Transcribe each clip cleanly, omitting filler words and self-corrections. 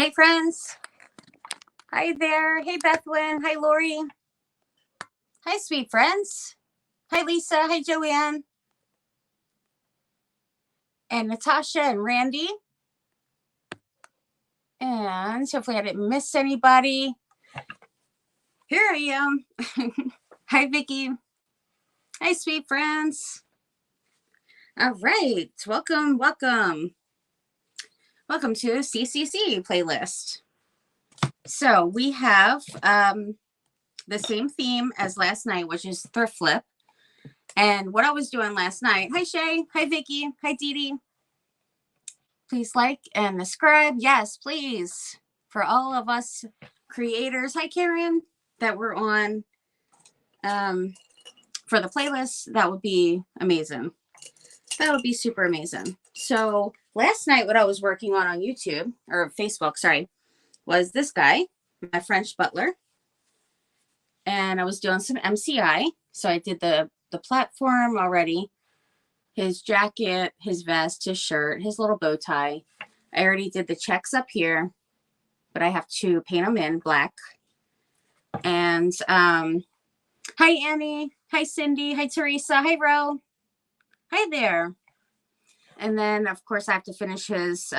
Hey, friends. Hi there. Hey, Bethwyn. Hi, Lori. Hi, sweet friends. Hi, Lisa. Hi, Joanne. And Natasha and Randy. And hopefully I didn't miss anybody. Here I am. Hi, Vicki. Hi, sweet friends. All right. Welcome, welcome. Welcome to CCC playlist. So we have the same theme as last night, which is thrift flip. And what I was doing last night. Hi, Shay. Hi, Vicki. Hi, Dee Dee. Please like and subscribe. Yes, please. For all of us creators. Hi, Karen. That we're on for the playlist. That would be amazing. That would be super amazing. So last night, what I was working on YouTube or Facebook, sorry, was this guy, my French butler. And I was doing some MCI. So I did the platform already. His jacket, his vest, his shirt, his little bow tie. I already did the checks up here, but I have to paint them in black. And hi, Annie. Hi, Cindy. Hi, Teresa. Hi, Ro. Hi there. And then, of course, I have to finish his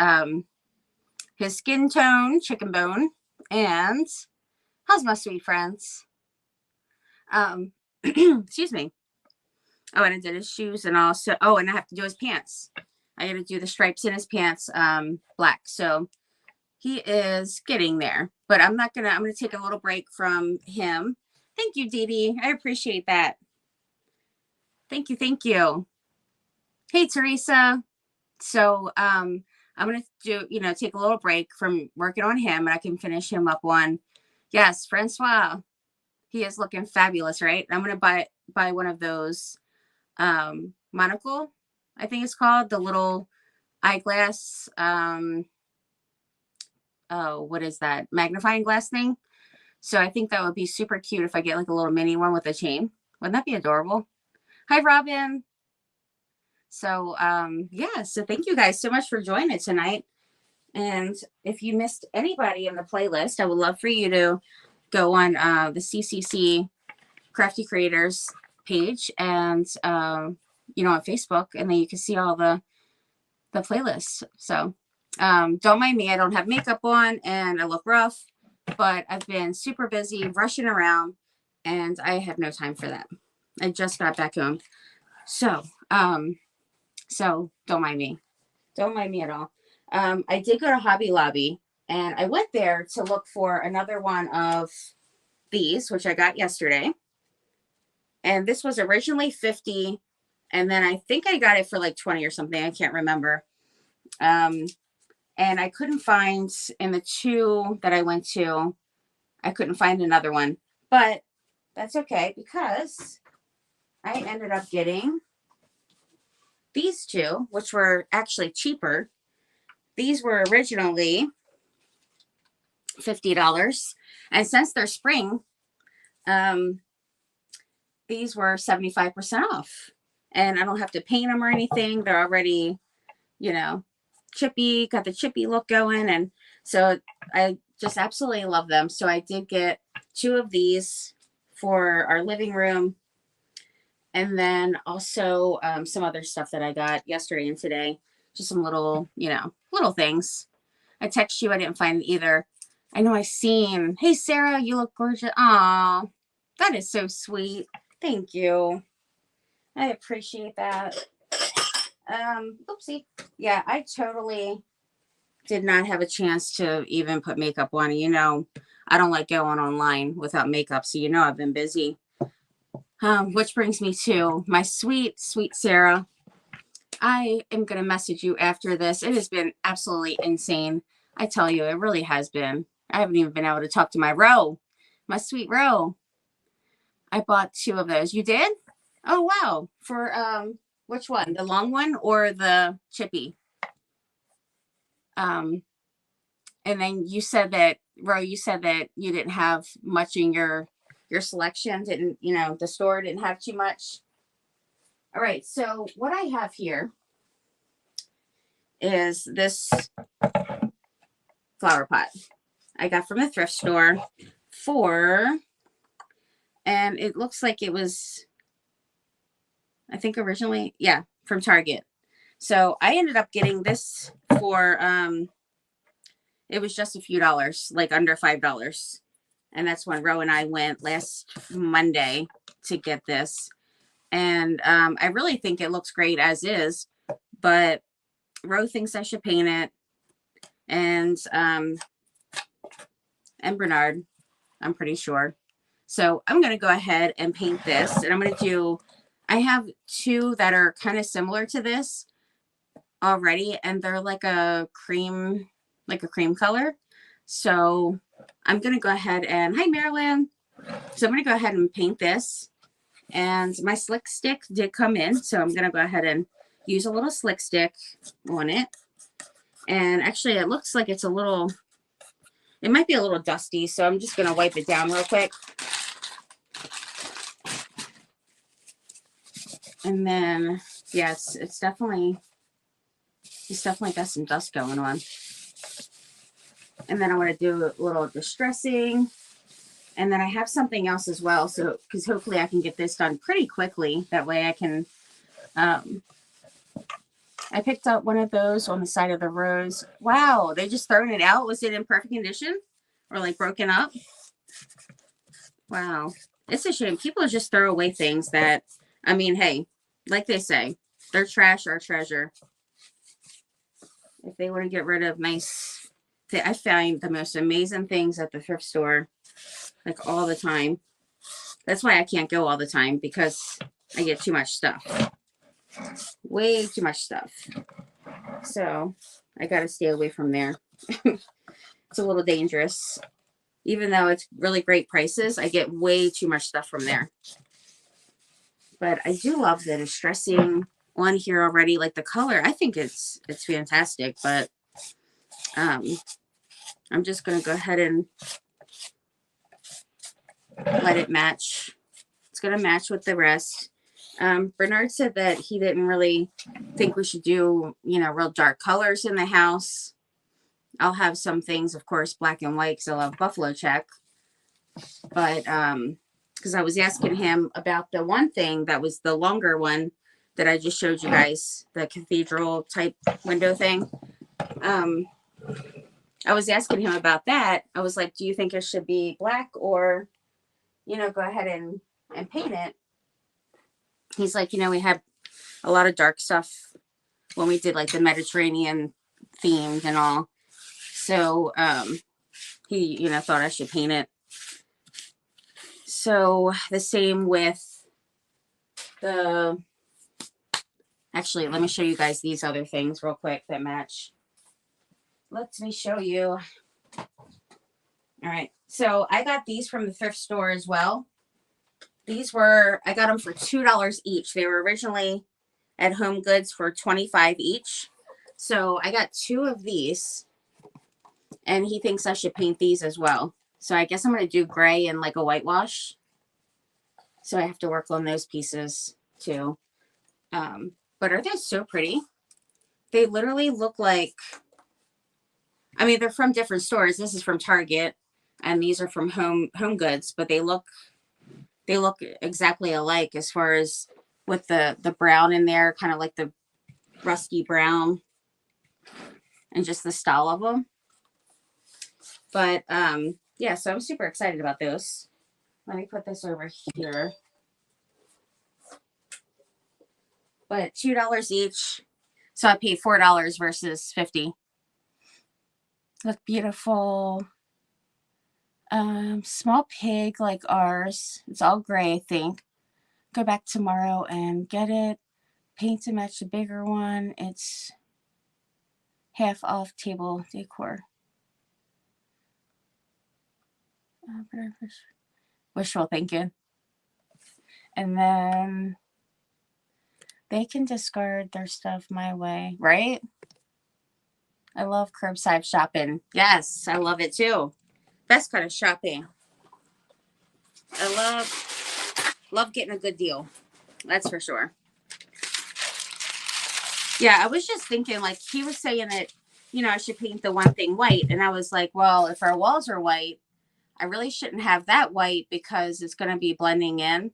skin tone, chicken bone. And how's my sweet friends? Excuse me. Oh, and I did his shoes and also, and I have to do his pants. I got to do the stripes in his pants, black. So he is getting there, but I'm going to take a little break from him. Thank you, Dee Dee. I appreciate that. Thank you. Thank you. Hey, Teresa. So, I'm going to do, take a little break from working on him and I can finish him up on, yes, Francois. He is looking fabulous, right? I'm going to buy one of those, monocle, I think it's called, the little eyeglass, what is that, magnifying glass thing. So I think that would be super cute if I get like a little mini one with a chain. Wouldn't that be adorable? Hi, Robin. So yeah, so thank you guys so much for joining tonight. And if you missed anybody in the playlist, I would love for you to go on the CCC Crafty Creators page and on Facebook, and then you can see all the playlists. So don't mind me, I don't have makeup on and I look rough, but I've been super busy rushing around and I have no time for that. I just got back home. So don't mind me. Don't mind me at all. I did go to Hobby Lobby and I went there to look for another one of these, which I got yesterday. And this was originally $50. And then I think I got it for like $20 or something. I can't remember. And I couldn't find, in the two that I went to, I couldn't find another one. But that's okay because I ended up getting these two, which were actually cheaper. These were originally $50. And since they're spring, these were 75% off. And I don't have to paint them or anything. They're already, chippy, got the chippy look going. And so I just absolutely love them. So I did get two of these for our living room. And then also some other stuff that I got yesterday and today. Just some little, little things. I text you. I didn't find it either. I know I seen. Hey, Sarah, you look gorgeous. Aw, that is so sweet. Thank you. I appreciate that. Oopsie. Yeah, I totally did not have a chance to even put makeup on. I don't like going online without makeup. So, I've been busy. Which brings me to my sweet, sweet Sarah. I am going to message you after this. It has been absolutely insane. I tell you, it really has been. I haven't even been able to talk to my Ro, my sweet Ro. I bought two of those. You did? Oh, wow. For which one? The long one or the chippy? And then you said that, Ro, you didn't have much in your selection. Didn't, the store didn't have too much. All right. So what I have here is this flower pot. I got from the thrift store and it looks like it was, I think originally, yeah, from Target. So I ended up getting this for, it was just a few dollars, like under $5. And that's when Ro and I went last Monday to get this. And I really think it looks great as is, but Ro thinks I should paint it. And Bernard, I'm pretty sure. So I'm going to go ahead and paint this. And I'm going to do, I have two that are kind of similar to this already. And they're like a cream color. So I'm going to go ahead and, hi Marilyn. So I'm going to go ahead and paint this. And my slick stick did come in. So I'm going to go ahead and use a little slick stick on it. And actually it looks like it's a little, it might be a little dusty. So I'm just going to wipe it down real quick. And then, yes, it's definitely got some dust going on. And then I want to do a little distressing. And then I have something else as well. So, because hopefully I can get this done pretty quickly. That way I can, I picked up one of those on the side of the rose. Wow, they just thrown it out. Was it in perfect condition or like broken up? Wow, it's a shame. People just throw away things that, I mean, hey, like they say, they're trash or treasure. If they want to get rid of nice, I find the most amazing things at the thrift store, like all the time. That's why I can't go all the time, because I get too much stuff. Way too much stuff. So I got to stay away from there. It's a little dangerous. Even though it's really great prices, I get way too much stuff from there. But I do love the distressing on here already. Like the color, I think it's fantastic. But I'm just going to go ahead and let it match. It's going to match with the rest. Bernard said that he didn't really think we should do, you know, real dark colors in the house. I'll have some things, of course, black and white, because I love buffalo check. But because I was asking him about the one thing that was the longer one that I just showed you guys, the cathedral type window thing. I was asking him about that. I was like, do you think it should be black, or, you know, go ahead and paint it? He's like, you know, we had a lot of dark stuff when we did like the Mediterranean themed and all. So he, you know, thought I should paint it. So the same with the, actually, let me show you guys these other things real quick that match. Let me show you. All right. So I got these from the thrift store as well. These were, I got them for $2 each. They were originally at Home Goods for $25 each. So I got two of these, and he thinks I should paint these as well. So I guess I'm going to do gray and like a whitewash. So I have to work on those pieces too. But are they so pretty? They literally look like, I mean, they're from different stores. This is from Target, and these are from Home Goods, but they look exactly alike as far as with the brown in there, kind of like the rusty brown, and just the style of them. But yeah, so I'm super excited about those. Let me put this over here. But $2 each, so I paid $4 versus $50. Look beautiful. Small pig like ours. It's all gray, I think. Go back tomorrow and get it. Paint to match the bigger one. It's half off table decor. Wishful thinking. And then they can discard their stuff my way, right? I love curbside shopping. Yes, I love it too. Best kind of shopping. I love getting a good deal. That's for sure. Yeah, I was just thinking, like, he was saying that I should paint the one thing white. And I was like, well, if our walls are white, I really shouldn't have that white because it's going to be blending in.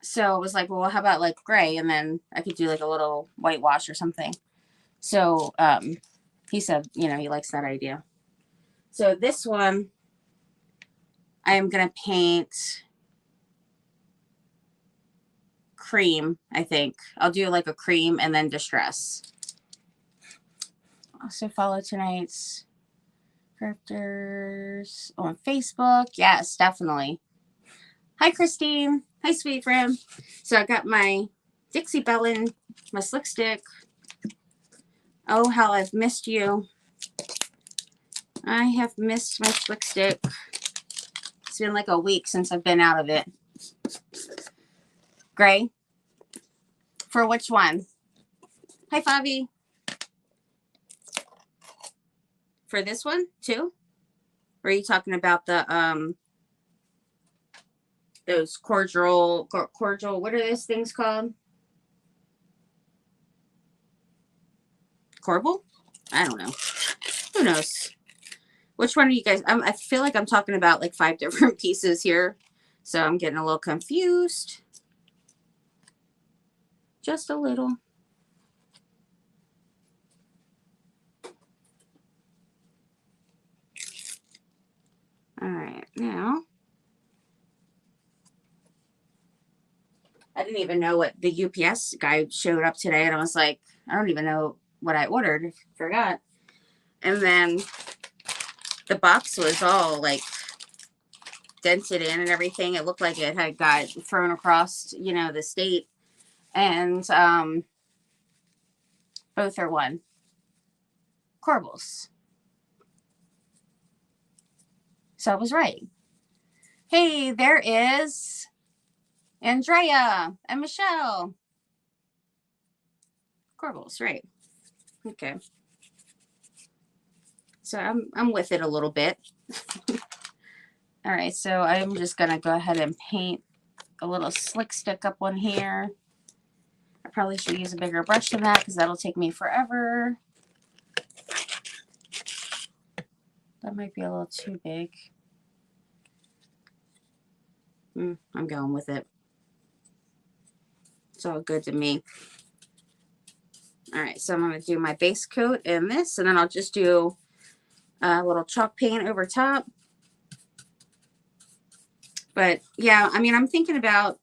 So I was like, well, how about like gray? And then I could do like a little whitewash or something. So he said, he likes that idea. So this one, I am going to paint cream, I think. I'll do like a cream and then distress. Also follow tonight's characters on Facebook. Yes, definitely. Hi, Christine. Hi, sweet friend. So I got my Dixie Bellin, my slick stick. Oh, how I've missed you. I have missed my slick stick. It's been like a week since I've been out of it. Gray. For which one? Hi, Fabi. For this one, too? Or are you talking about the, those cordial, what are those things called? Corbel? I don't know. Who knows? Which one are you guys? I feel like I'm talking about like 5 different pieces here. So I'm getting a little confused. Just a little. All right, now. I didn't even know what the UPS guy showed up today. And I was like, I don't even know what I ordered. I forgot. And then the box was all like dented in and everything. It looked like it had got thrown across, the state. And both are one. Corbels. So I was right. Hey, there is Andrea and Michelle. Corbels, right. Okay. So I'm with it a little bit. All right, so I'm just going to go ahead and paint a little slick stick up on here. I probably should use a bigger brush than that because that'll take me forever. That might be a little too big. I'm going with it. It's all good to me. All right, so I'm going to do my base coat in this, and then I'll just do a little chalk paint over top. But yeah, I mean, I'm thinking about,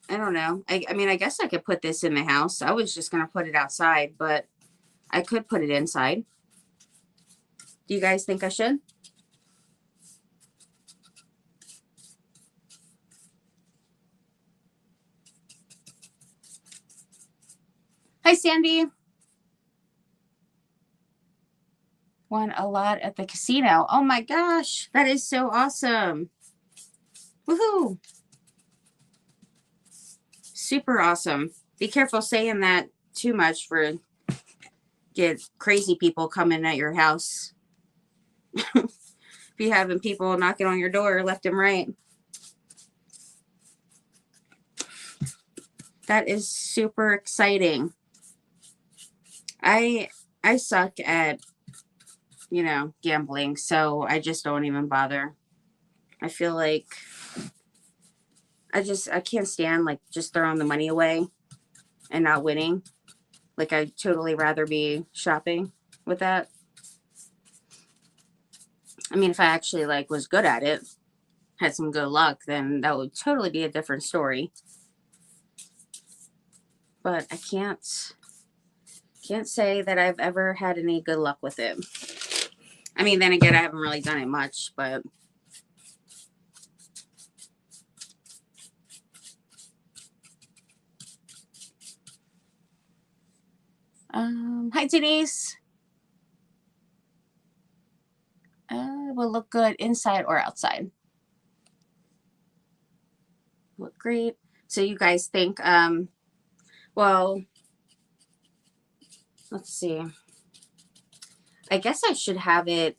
I don't know. I mean, I guess I could put this in the house. I was just going to put it outside, but I could put it inside. Do you guys think I should? Hi, Sandy. Won a lot at the casino. Oh my gosh, that is so awesome. Woohoo. Super awesome. Be careful saying that too much for get crazy people coming at your house. Be having people knocking on your door left and right. That is super exciting. I suck at, gambling, so I just don't even bother. I feel like I can't stand like just throwing the money away and not winning. Like I'd totally rather be shopping with that. I mean, if I actually like was good at it, had some good luck, then that would totally be a different story. But I can't say that I've ever had any good luck with it. I mean, then again, I haven't really done it much, but hi Denise. Will look good inside or outside. Look great. So you guys think, well, let's see. I guess I should have it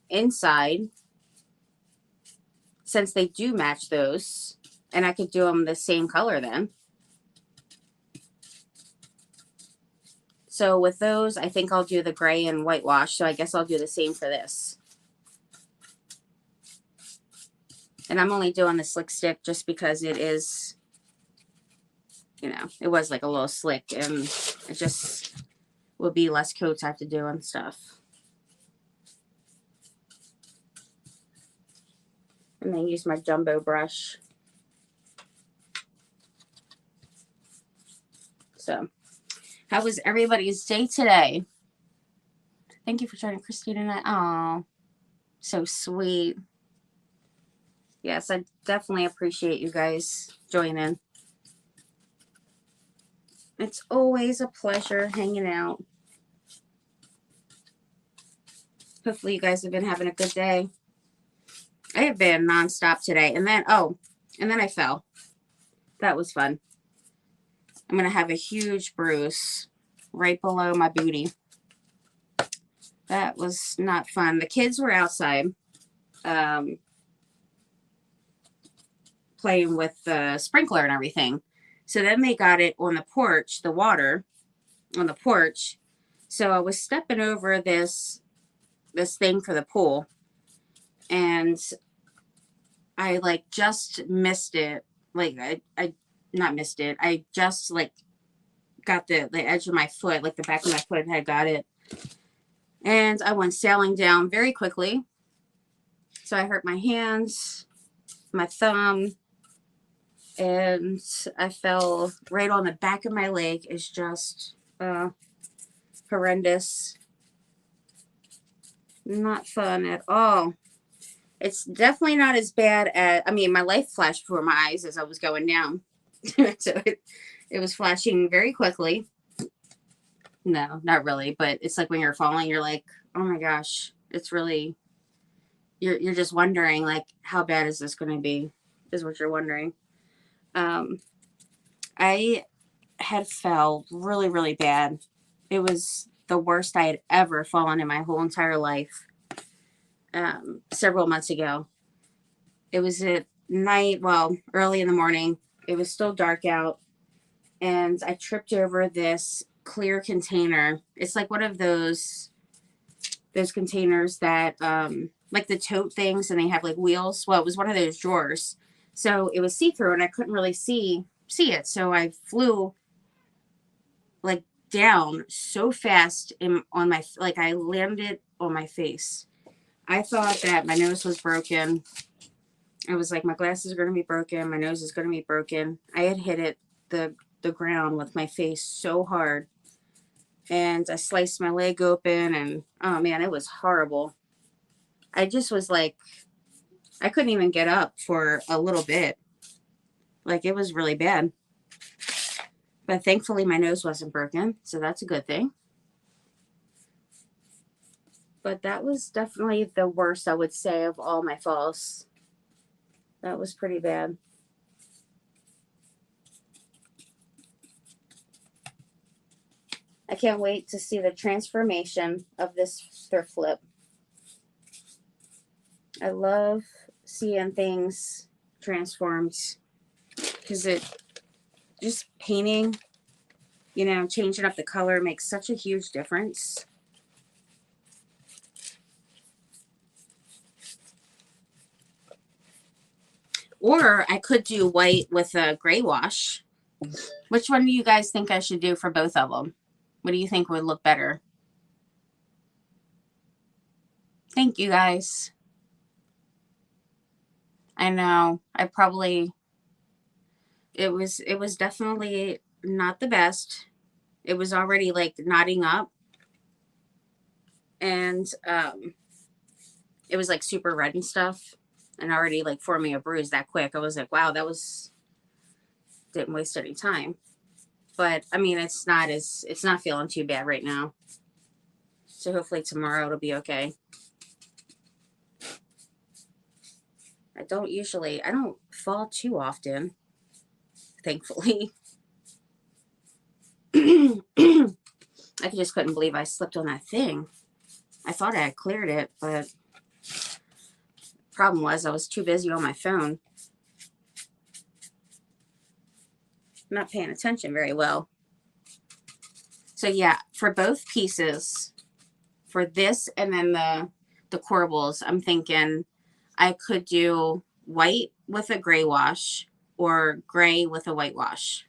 inside since they do match those, and I could do them the same color then. So with those, I think I'll do the gray and whitewash. So I guess I'll do the same for this. And I'm only doing the slick stick just because it is, you know, it was like a little slick, and it just will be less coats I have to do and stuff. And then use my jumbo brush. So, how was everybody's day today? Thank you for joining Christine and I. Oh, so sweet. Yes, I definitely appreciate you guys joining. It's always a pleasure hanging out. Hopefully you guys have been having a good day. I have been nonstop today. And then, oh, and then I fell. That was fun. I'm going to have a huge bruise right below my booty. That was not fun. The kids were outside playing with the sprinkler and everything. So then they got it on the porch, the water on the porch. So I was stepping over this thing for the pool, and I like just missed it. Like I not missed it. I just like got the edge of my foot, like the back of my foot had got it. And I went sailing down very quickly. So I hurt my hands, my thumb, and I fell right on the back of my leg. It's just horrendous. Not fun at all. It's definitely not as bad as, I mean, my life flashed before my eyes as I was going down. So it was flashing very quickly. No, not really. But it's like when you're falling, you're like, oh my gosh, it's really, you're just wondering, like, how bad is this going to be, is what you're wondering. I had fell really, really bad. It was the worst I had ever fallen in my whole entire life. Several months ago. It was at night, well, early in the morning. It was still dark out, and I tripped over this clear container. It's like one of those containers that like the tote things, and they have like wheels. Well, it was one of those drawers, so it was see-through, and I couldn't really see it. So I flew like down so fast on my, like, I landed on my face. I thought that my nose was broken. I was like, my glasses are going to be broken. My nose is going to be broken. I had hit it, the ground with my face so hard. And I sliced my leg open, and oh man, it was horrible. I just was like, I couldn't even get up for a little bit. Like, it was really bad. But thankfully my nose wasn't broken, so that's a good thing. But that was definitely the worst, I would say, of all my falls. That was pretty bad. I can't wait to see the transformation of this thrift flip. I love seeing things transformed, because it just painting, you know, changing up the color makes such a huge difference. Or I could do white with a gray wash. Which one do you guys think I should do for both of them? What do you think would look better? Thank you guys. I know. I probably, it was definitely not the best. It was already like knotting up. And it was like super red and stuff, and already like forming a bruise that quick. I was like, wow, that was, didn't waste any time. But I mean, it's not feeling too bad right now. So hopefully tomorrow it'll be okay. I don't fall too often, thankfully. I just couldn't believe I slipped on that thing. I thought I had cleared it, but the problem was I was too busy on my phone. I'm not paying attention very well. So yeah, for both pieces, for this and then the corbels, I'm thinking I could do white with a gray wash or gray with a white wash.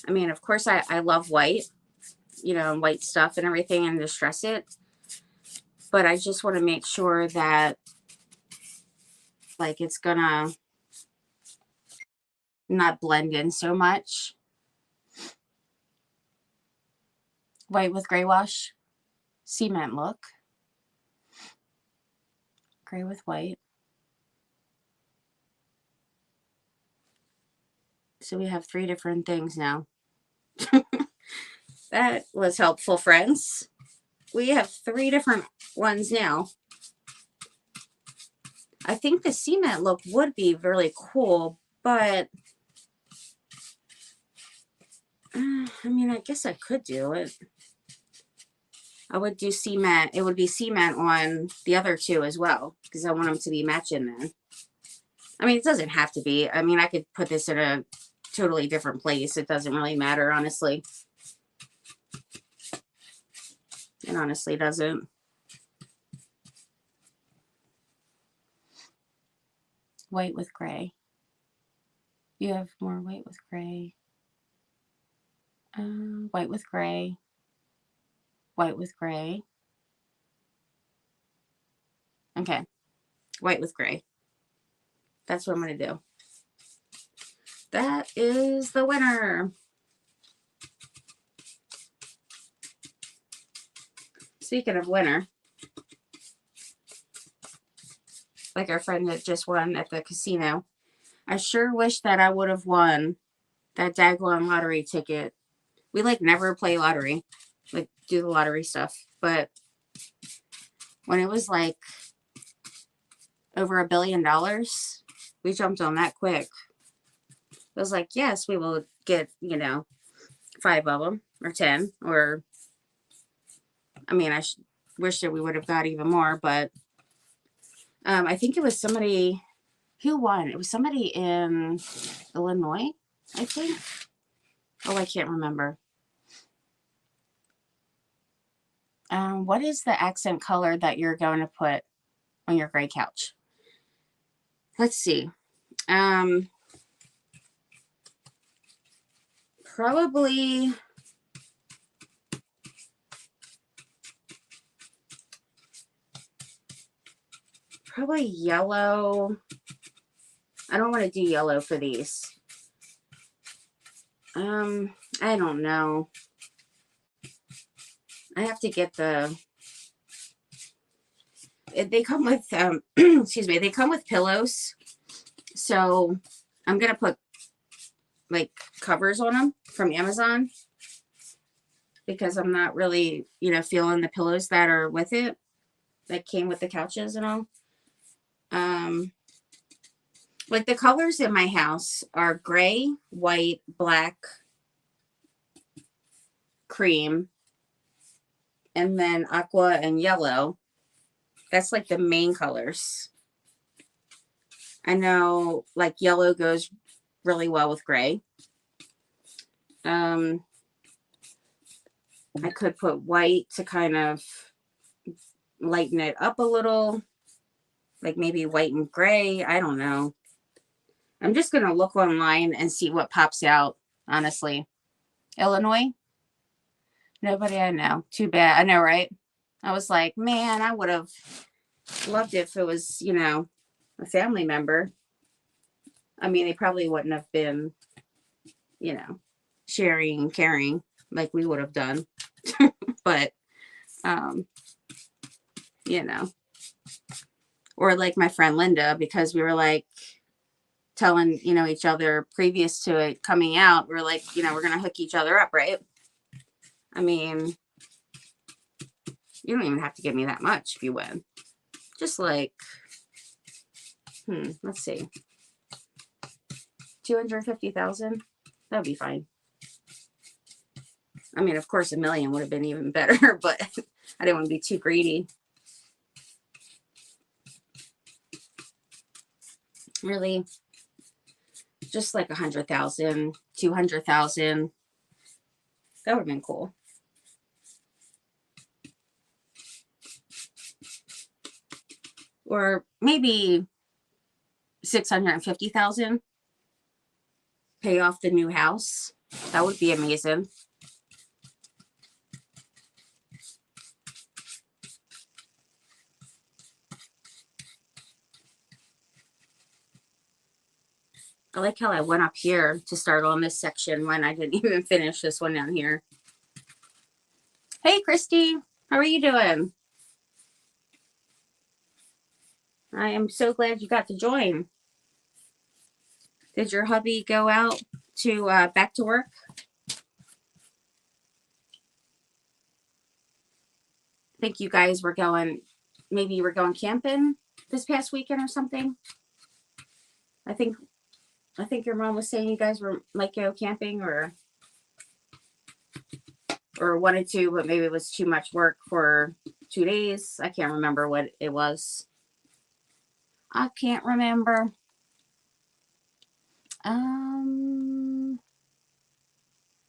I mean, of course, I love white, you know, and white stuff and everything and distress it. But I just want to make sure that, like, it's gonna not blend in so much. White with gray wash. Cement look. Gray with white. So we have 3 different things now. That was helpful, friends. We have 3 different ones now. I think the cement look would be really cool, but I mean, I guess I could do it. I would do cement. It would be cement on the other 2 as well, because I want them to be matching then. I mean, it doesn't have to be. I mean, I could put this in a totally different place. It doesn't really matter, honestly. It honestly doesn't. White with gray. You have more white with gray. White with gray. White with gray. Okay. White with gray. That's what I'm going to do. That is the winner. Speaking of winner, like our friend that just won at the casino, I sure wish that I would have won that daggone lottery ticket. We like never play lottery, like do the lottery stuff, but when it was like over $1 billion, we jumped on that quick. It was like, yes, we will get, you know, 5 of them or 10, or I mean, I wish that we would have got even more, but I think it was somebody who won. It was somebody in Illinois, I think. Oh, I can't remember. What is the accent color that you're going to put on your gray couch? Let's see. Probably yellow. I don't want to do yellow for these. I don't know. I have to get the, they come with, excuse me, they come with pillows. So I'm going to put like covers on them from Amazon, because I'm not really, you know, feeling the pillows that are with it, that came with the couches and all. Like the colors in my house are gray, white, black, cream, and then aqua and yellow. That's like the main colors. I know like yellow goes really well with gray. I could put white to kind of lighten it up a little, like maybe white and gray. I don't know. I'm just going to look online and see what pops out, honestly. Illinois? Nobody I know. Too bad. I know, right? I was like, man, I would have loved it if it was, you know, a family member. I mean, they probably wouldn't have been, you know, sharing and caring like we would have done. But, you know, or like my friend Linda, because we were like telling, you know, each other previous to it coming out, we're like, you know, we're going to hook each other up, right? I mean, you don't even have to give me that much if you win. Just like, let's see. 250,000? That would be fine. I mean, of course, $1 million would have been even better, but I didn't want to be too greedy. Really, just like 100,000, 200,000. That would have been cool. Or maybe 650,000. Pay off the new house. That would be amazing. I like how I went up here to start on this section when I didn't even finish this one down here. Hey, Christy. How are you doing? I am so glad you got to join. Did your hubby go out to back to work? I think you guys were going, maybe you were going camping this past weekend or something. I think your mom was saying you guys were like go camping or wanted to, but maybe it was too much work for 2 days. I can't remember what it was. I can't remember.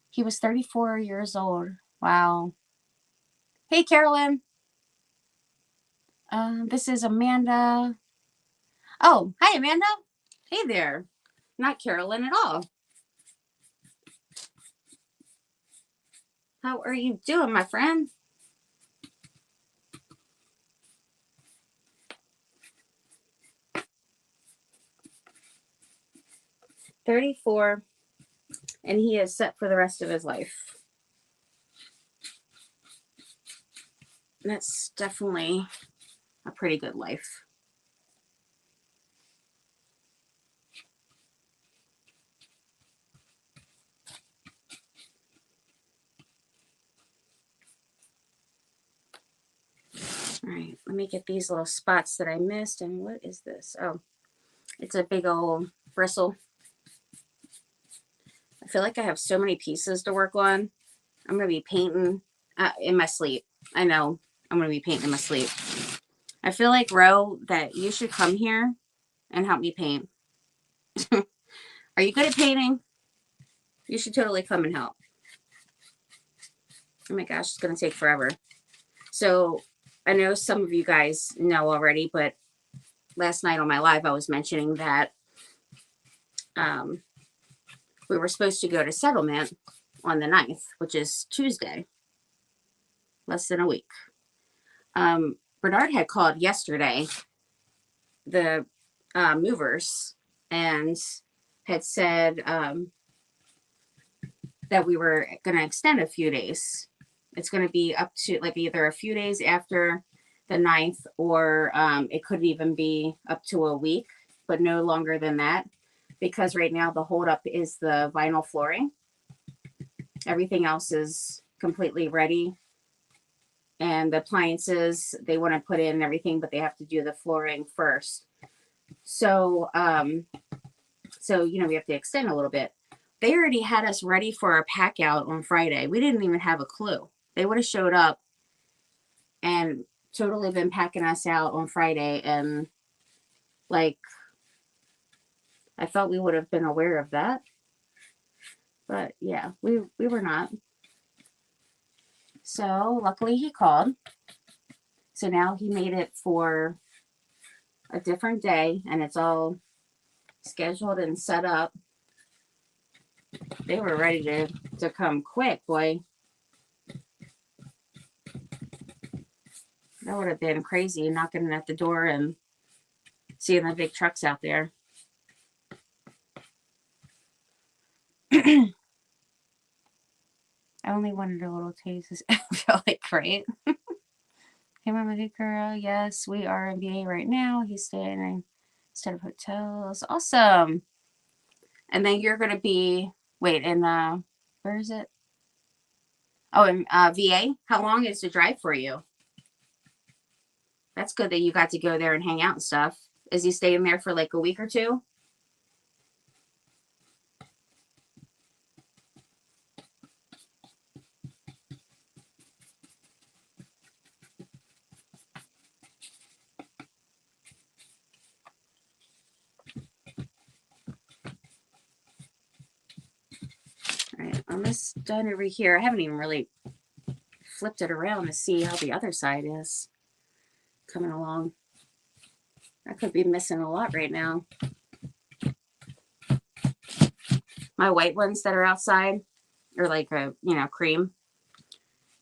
He was 34 years old. Wow. Hey, Carolyn. This is Amanda. Oh, hi, Amanda. Hey there. Not Carolyn at all. How are you doing, my friend? $34, and he is set for the rest of his life. That's definitely a pretty good life. All right, let me get these little spots that I missed. And what is this? Oh, it's a big old bristle. I feel like I have so many pieces to work on. I'm going to be painting in my sleep. I know I'm going to be painting in my sleep. I feel like, Ro, that you should come here and help me paint. Are you good at painting? You should totally come and help. Oh my gosh, it's going to take forever. So I know some of you guys know already, but last night on my live, I was mentioning that we were supposed to go to settlement on the 9th, which is Tuesday, less than a week. Bernard had called yesterday, the movers, and had said that we were going to extend a few days. It's going to be up to like either a few days after the 9th, or it could even be up to a week, but no longer than that, because right now the holdup is the vinyl flooring. Everything else is completely ready. And the appliances, they want to put in everything, but they have to do the flooring first. So, you know, we have to extend a little bit. They already had us ready for our pack out on Friday. We didn't even have a clue. They would have showed up and totally been packing us out on Friday. And like, I thought we would have been aware of that. But yeah, we were not. So luckily he called. So now he made it for a different day, and it's all scheduled and set up. They were ready to come quick, boy. That would have been crazy, knocking at the door and seeing the big trucks out there. I only wanted a little taste. I feel like, right? Hey, Mama Good Girl. Yes, we are in VA right now. He's staying in instead of hotels. Awesome. And then you're going to be, wait, in, where is it? Oh, in VA? How long is the drive for you? That's good that you got to go there and hang out and stuff. Is he staying there for like a week or two? almost done over here. I haven't even really flipped it around to see how the other side is coming along. I could be missing a lot right now. My white ones that are outside are like a, you know, cream.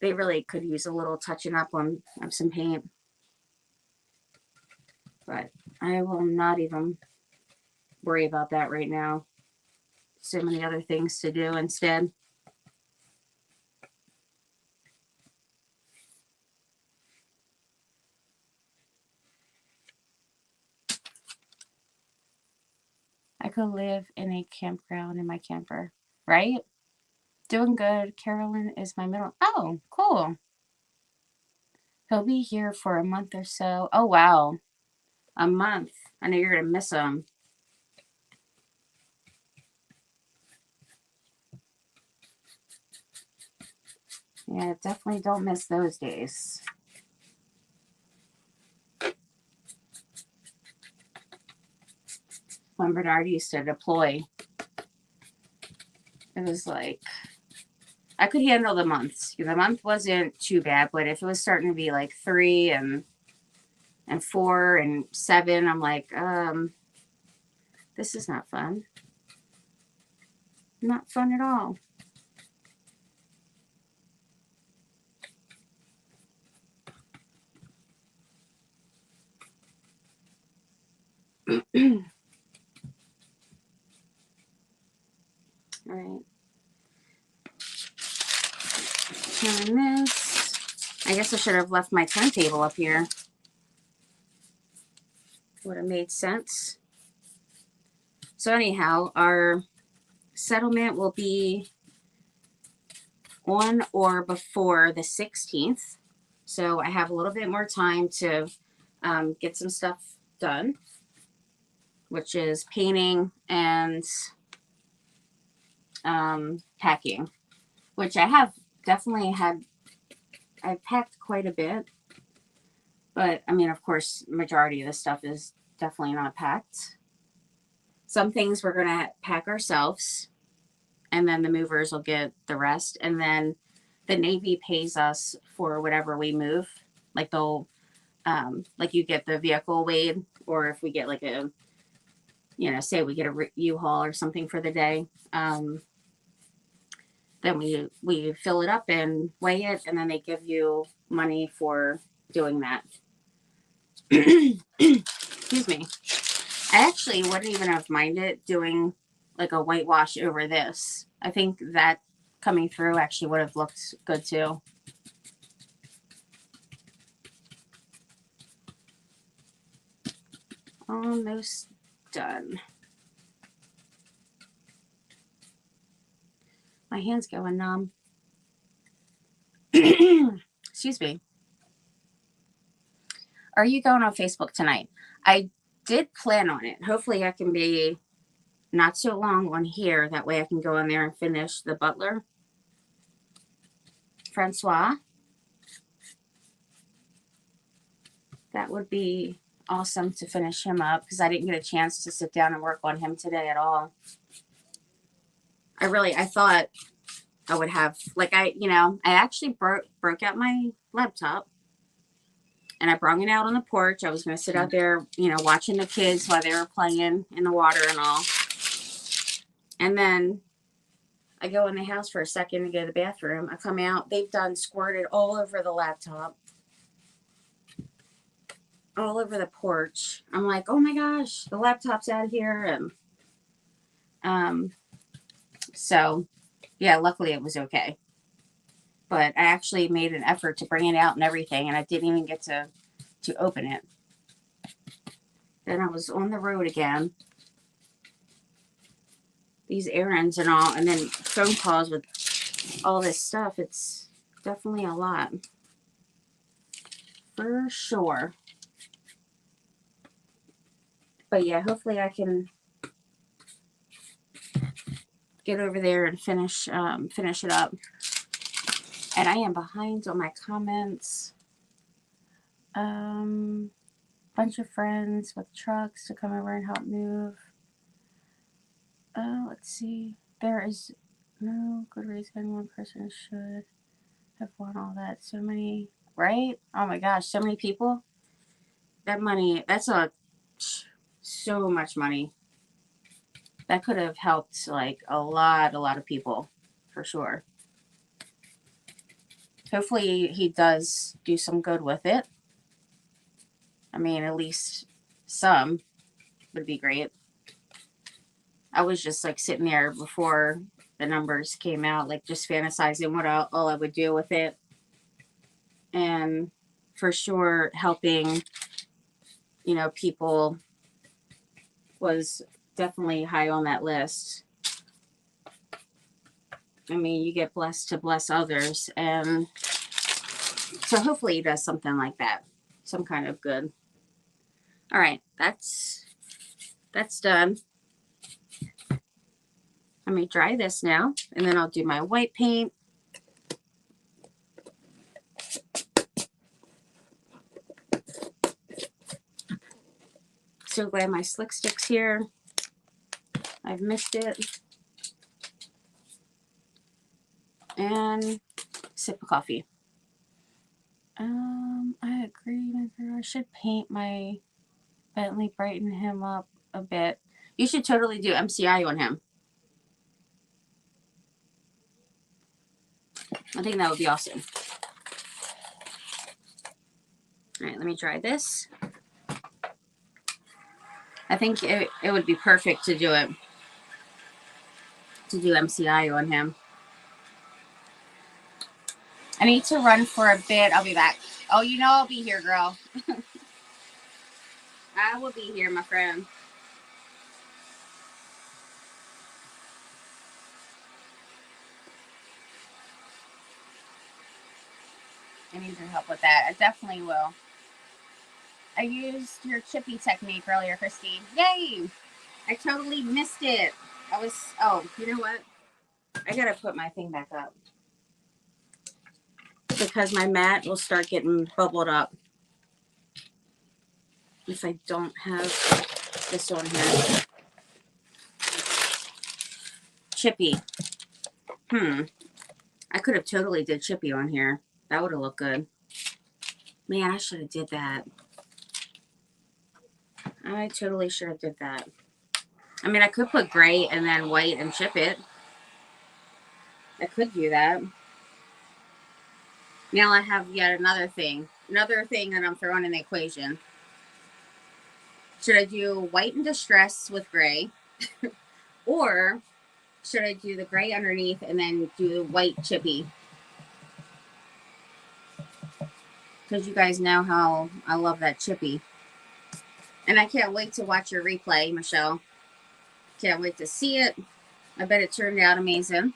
They really could use a little touching up on of some paint. But I will not even worry about that right now. So many other things to do instead. I could live in a campground in my camper, right? Doing good. Carolyn is my middle. Oh, cool. He'll be here for a month or so. Oh, wow. A month. I know you're going to miss him. Yeah, definitely don't miss those days. When Bernard used to deploy, it was like, I could handle the months. The month wasn't too bad, but if it was starting to be like 3 and 4 and 7, I'm like, this is not fun. Not fun at all. All right. Turn this. I guess I should have left my turntable up here. Would have made sense. So anyhow, our settlement will be on or before the 16th. So I have a little bit more time to get some stuff done, which is painting and packing, which I have definitely had. I've packed quite a bit, but I mean, of course, majority of the stuff is definitely not packed. Some things we're going to pack ourselves, and then the movers will get the rest. And then the Navy pays us for whatever we move. Like they'll, like you get the vehicle weighed, or if we get like a, you know, say we get a U-Haul or something for the day, then we fill it up and weigh it, and then they give you money for doing that. Excuse me. I actually wouldn't even have minded doing like a whitewash over this. I think that coming through actually would have looked good too. Almost done. My hand's going numb. Excuse me. Are you going on Facebook tonight? I did plan on it. Hopefully I can be not so long on here. That way I can go in there and finish the butler. Francois. That would be awesome to finish him up because I didn't get a chance to sit down and work on him today at all. I thought I would have, like, I actually broke out my laptop and I brought it out on the porch. I was going to sit out there, watching the kids while they were playing in the water and all. And then I go in the house for a second to go to the bathroom. I come out, they've done squirted all over the laptop, all over the porch. I'm like, oh my gosh, the laptop's out here. And so yeah, luckily it was okay. But I actually made an effort to bring it out and everything, and I didn't even get to open it. Then I was on the road again. These errands and all, and then phone calls with all this stuff. It's definitely a lot. For sure. But yeah, hopefully I can get over there and finish it up. And I am behind on my comments. Bunch of friends with trucks to come over and help move. Let's see. There is No, good reason one person should have won all that. So many, right? Oh my gosh, so many people. That money, that's so much money. That could have helped like a lot of people for sure. Hopefully he does do some good with it. I mean, at least some would be great. I was just like sitting there before the numbers came out, like just fantasizing what all I would do with it. And for sure, helping, people was definitely high on that list. I mean, you get blessed to bless others. And so hopefully he does something like that, some kind of good. All right, that's done. Let me dry this now, and then I'll do my white paint. So glad my slick stick's here. I've missed it. And sip of coffee. I agree. I should paint my Bentley, brighten him up a bit. You should totally do MCI on him. I think that would be awesome. All right, let me try this. I think it would be perfect to do it. To do MCI on him. I need to run for a bit. I'll be back. Oh, I'll be here, girl. I will be here, my friend. I need your help with that. I definitely will. I used your chippy technique earlier, Christy. Yay! I totally missed it. You know what? I gotta put my thing back up. Because my mat will start getting bubbled up. If I don't have this on here. Chippy. I could have totally did chippy on here. That would have looked good. Man, I should have did that. I totally should have did that. I mean, I could put gray and then white and chip it. I could do that. Now I have yet another thing that I'm throwing in the equation. Should I do white and distress with gray? Or should I do the gray underneath and then do white chippy? Because you guys know how I love that chippy. And I can't wait to watch your replay, Michelle. Can't wait to see it. I bet it turned out amazing.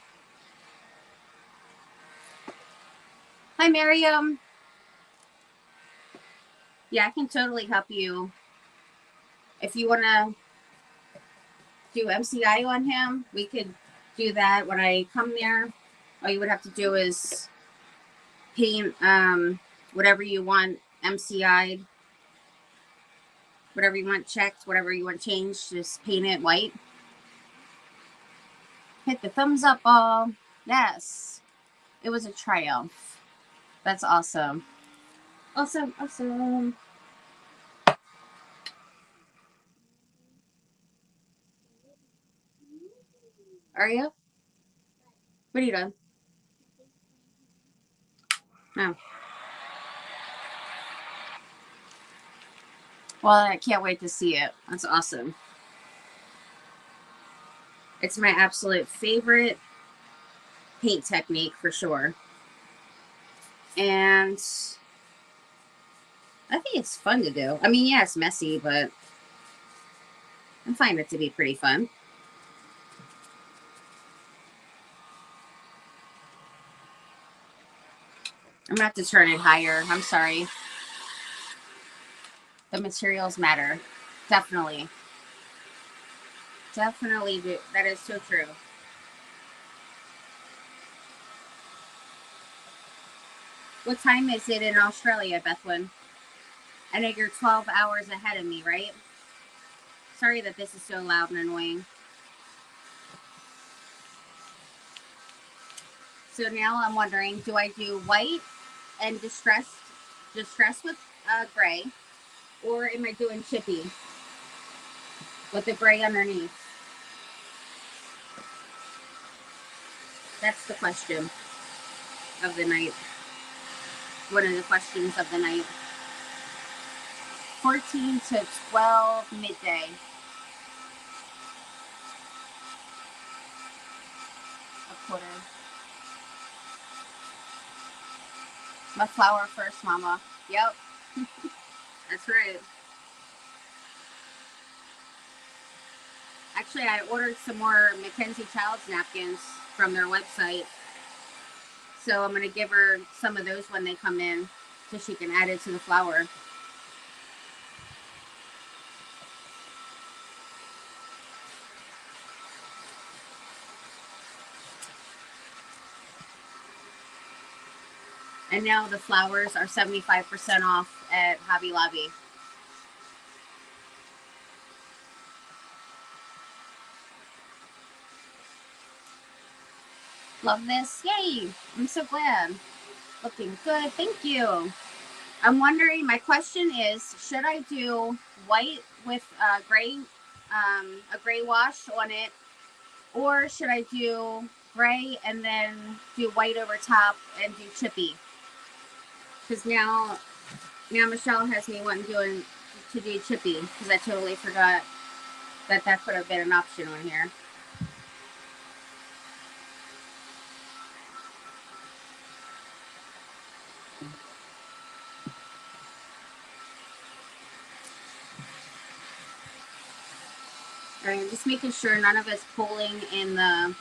Hi, Miriam. Yeah, I can totally help you. If you want to do MCI on him, we could do that when I come there. All you would have to do is paint whatever you want MCI'd, whatever you want checked, whatever you want changed, just paint it white. Hit the thumbs up ball. Yes. It was a triumph. That's awesome. Awesome, awesome. Are you? What are you doing? Oh. Well, I can't wait to see it. That's awesome. It's my absolute favorite paint technique for sure. And I think it's fun to do. I mean, yeah, it's messy, but I find it to be pretty fun. I'm gonna have to turn it higher. I'm sorry. The materials matter. Definitely. Definitely do. That is so true. What time is it in Australia, Bethwyn? I know you're 12 hours ahead of me, right? Sorry that this is so loud and annoying. So now I'm wondering, do I do white and distress with gray, or am I doing chippy with the gray underneath? That's the question of the night. One of the questions of the night. 14 to 12 midday. A quarter. My flour first, mama. Yep. That's right. Actually, I ordered some more Mackenzie Childs napkins from their website. So I'm going to give her some of those when they come in so she can add it to the flour. And now the flowers are 75% off at Hobby Lobby. Love this. Yay. I'm so glad. Looking good. Thank you. I'm wondering, my question is, should I do white with gray, a gray wash on it, or should I do gray and then do white over top and do chippy? Because now Michelle has me wanting to do chippy, because I totally forgot that could have been an option on here. All right, I'm just making sure none of it's pulling in the,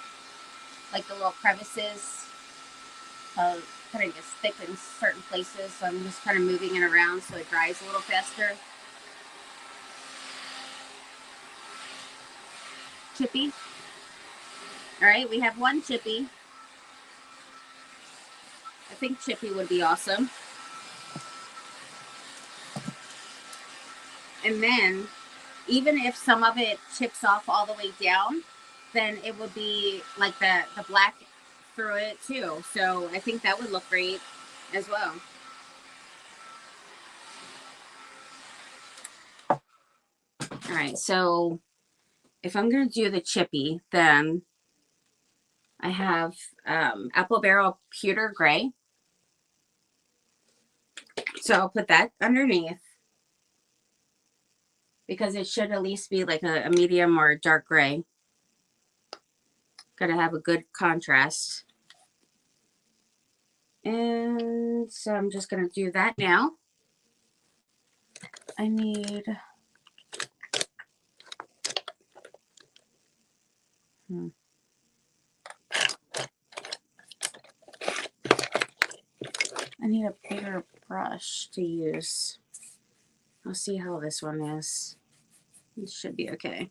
like the little crevices. Kind of gets thick in certain places, so I'm just kind of moving it around so it dries a little faster. Chippy. All right, we have one chippy. I think chippy would be awesome. And then, even if some of it chips off all the way down, then it would be like the black through it too. So I think that would look great as well. All right, so if I'm going to do the chippy, then I have Apple Barrel Pewter Gray. So I'll put that underneath, because it should at least be like a medium or a dark gray. Gotta have a good contrast. And so I'm just gonna do that now. I need a bigger brush to use. I'll see how this one is. It should be okay.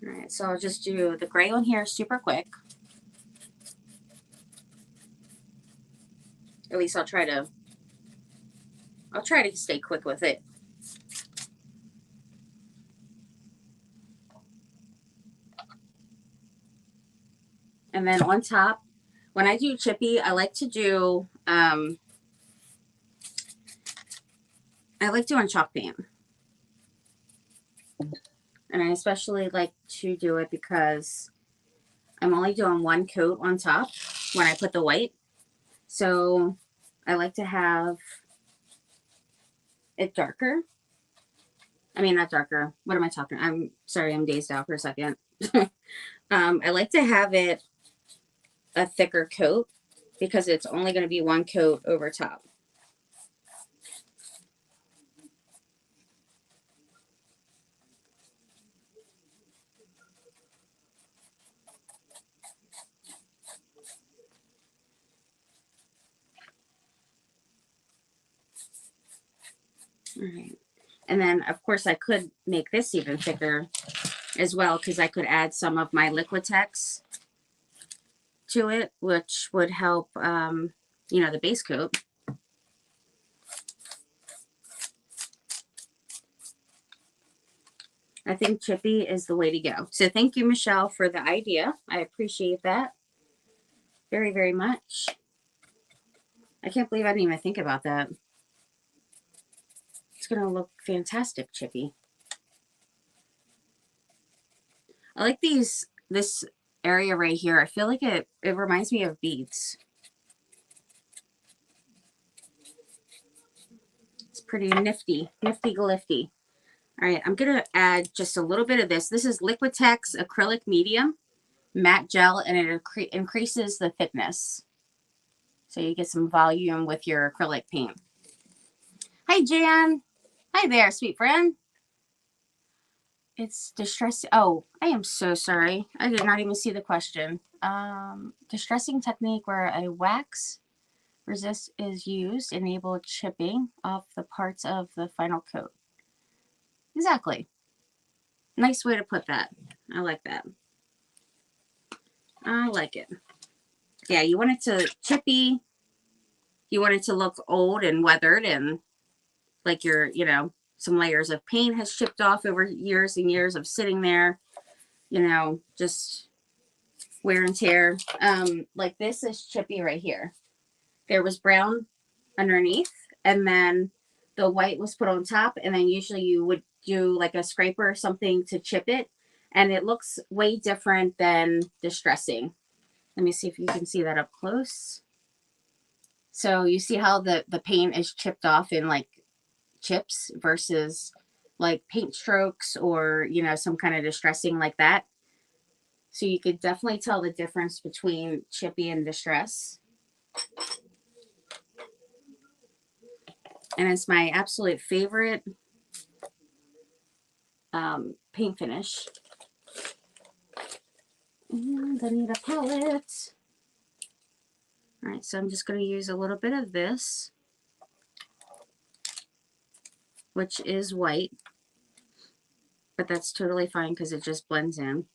All right, so I'll just do the gray one here super quick. At least I'll try to stay quick with it. And then on top, when I do chippy, I like to do I like doing chalk paint. And I especially like to do it because I'm only doing one coat on top when I put the white. So I like to have it darker. I mean, not darker. What am I talking? I'm sorry, I'm dazed out for a second. I like to have it a thicker coat because it's only going to be one coat over top. All right. And then, of course, I could make this even thicker as well, because I could add some of my Liquitex to it, which would help, you know, the base coat. I think chippy is the way to go. So thank you, Michelle, for the idea. I appreciate that very, very much. I can't believe I didn't even think about that. It's going to look fantastic, chippy. I like this area right here. I feel like it reminds me of beads. It's pretty nifty, nifty-glifty. All right, I'm going to add just a little bit of this. This is Liquitex Acrylic Medium Matte Gel, and it increases the thickness. So you get some volume with your acrylic paint. Hi, Jan. Hi there, sweet friend. It's distressing. Oh, I am so sorry. I did not even see the question. Distressing technique where a wax resist is used enable chipping off the parts of the final coat. Exactly. Nice way to put that. I like that. I like it. Yeah, you want it to chippy. You want it to look old and weathered and like your, some layers of paint has chipped off over years and years of sitting there, just wear and tear. Like this is chippy right here. There was brown underneath, and then the white was put on top, and then usually you would do like a scraper or something to chip it, and it looks way different than distressing. Let me see if you can see that up close. So you see how the paint is chipped off in like chips versus like paint strokes or, some kind of distressing like that. So you could definitely tell the difference between chippy and distress. And it's my absolute favorite paint finish. And I need a palette. All right, so I'm just going to use a little bit of this, which is white, but that's totally fine because it just blends in.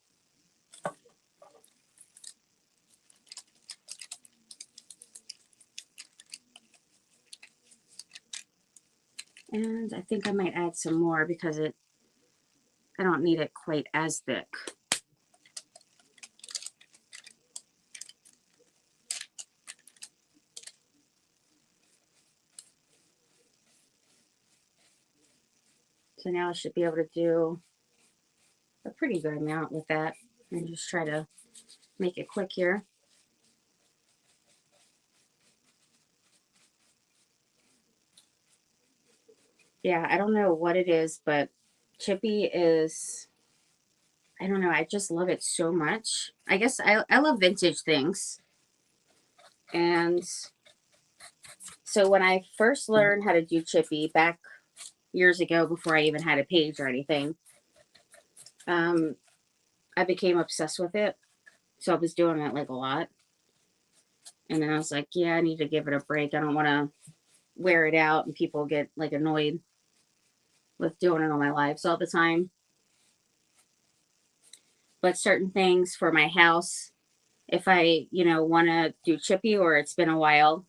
And I think I might add some more because I don't need it quite as thick. So now I should be able to do a pretty good amount with that and just try to make it quick here. Yeah, I don't know what it is, but chippy is, I don't know, I just love it so much. I guess I love vintage things. And so when I first learned how to do chippy back years ago before I even had a page or anything, I became obsessed with it. So I was doing it like a lot. And then I was like, yeah, I need to give it a break. I don't want to wear it out and people get like annoyed with doing it on my lives all the time. But certain things for my house, if I, want to do chippy or it's been a while,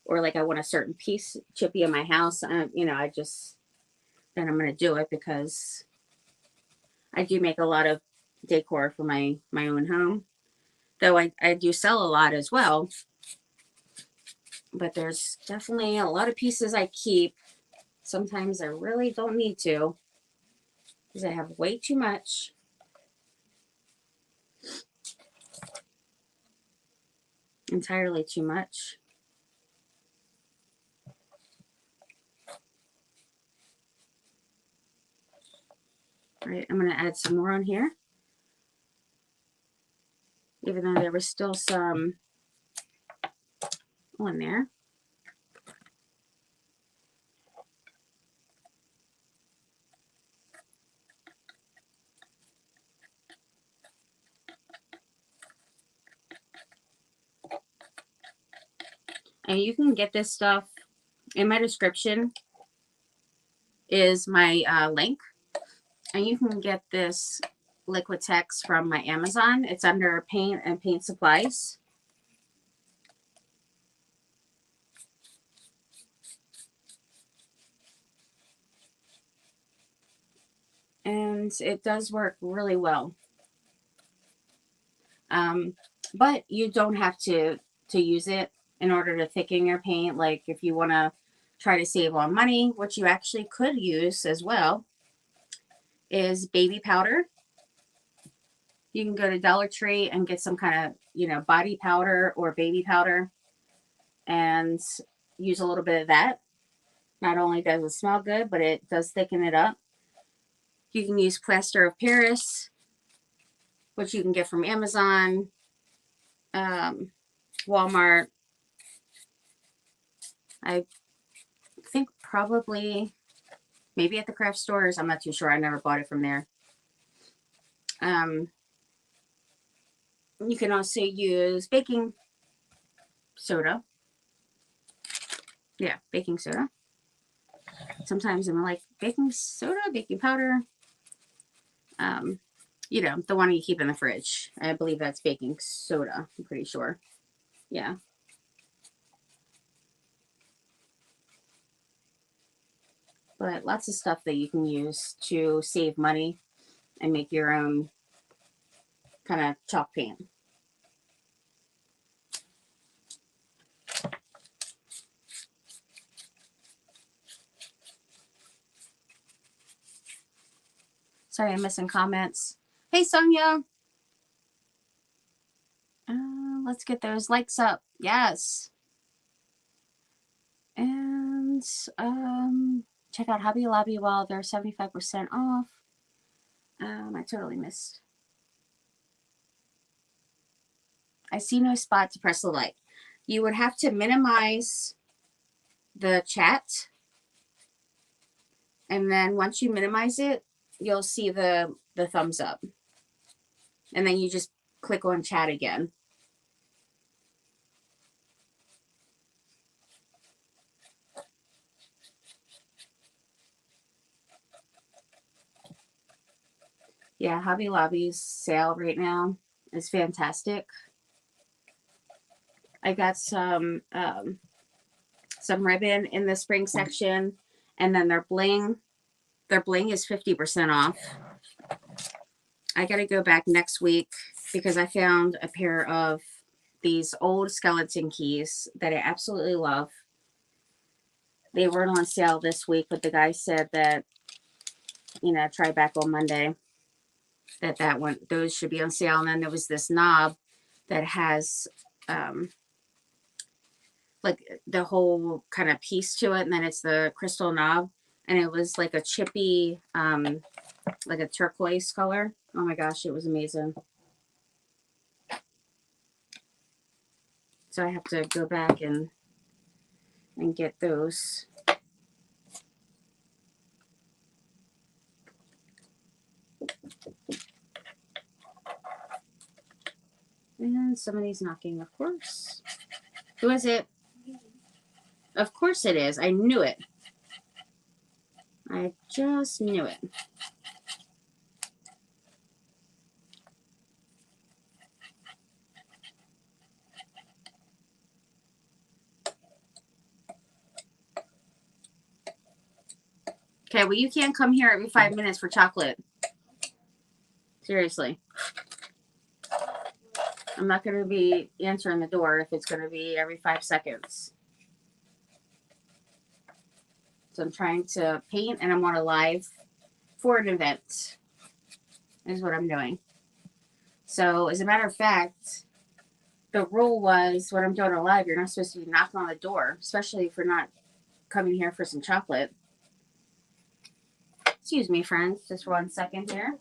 or like I want a certain piece chippy in my house, then I'm going to do it because I do make a lot of decor for my own home. Though I do sell a lot as well. But there's definitely a lot of pieces I keep. Sometimes I really don't need to because I have way too much. Entirely too much. All right, I'm going to add some more on here. Even though there was still some on there. And you can get this stuff in my description is my link. And you can get this Liquitex from my Amazon. It's under paint and paint supplies. And and it does work really well. But you don't have to use it in order to thicken your paint. Like if you want to try to save on money, what you actually could use as well is baby powder. You can go to Dollar Tree and get some kind of, you know, body powder or baby powder and use a little bit of that. Not only does it smell good, but it does thicken it up. You can use plaster of Paris, which you can get from Amazon, Walmart. I think probably maybe at the craft stores. I'm not too sure. I never bought it from there. You can also use baking soda. Yeah, baking soda. Sometimes I'm like, baking soda, baking powder. You know, the one you keep in the fridge. I believe that's baking soda. I'm pretty sure. Yeah. But lots of stuff that you can use to save money and make your own kind of chalk paint. Sorry, I'm missing comments. Hey, Sonia. Let's get those likes up. Yes. And check out Hobby Lobby while they're 75% off. I totally missed. I see no spot to press the like. You would have to minimize the chat. And then once you minimize it, you'll see the thumbs up. And then you just click on chat again. Yeah, Hobby Lobby's sale right now is fantastic. I got some ribbon in the spring section, and then their bling is 50% off. I got to go back next week because I found a pair of these old skeleton keys that I absolutely love. They weren't on sale this week, but the guy said that, you know, try back on Monday. That one, those should be on sale. And then there was this knob that has like the whole kind of piece to it, and then it's the crystal knob, and it was like a chippy, like a turquoise color. Oh my gosh, it was amazing. So I have to go back and get those. And somebody's knocking, of course. Who is it? Of course it is. I knew it. I just knew it. Okay, well, you can't come here every 5 minutes for chocolate. Seriously. I'm not going to be answering the door if it's going to be every 5 seconds. So I'm trying to paint, and I'm on a live for an event is what I'm doing. So as a matter of fact, the rule was when I'm doing a live, you're not supposed to be knocking on the door, especially if you're not coming here for some chocolate. Excuse me, friends, just 1 second here.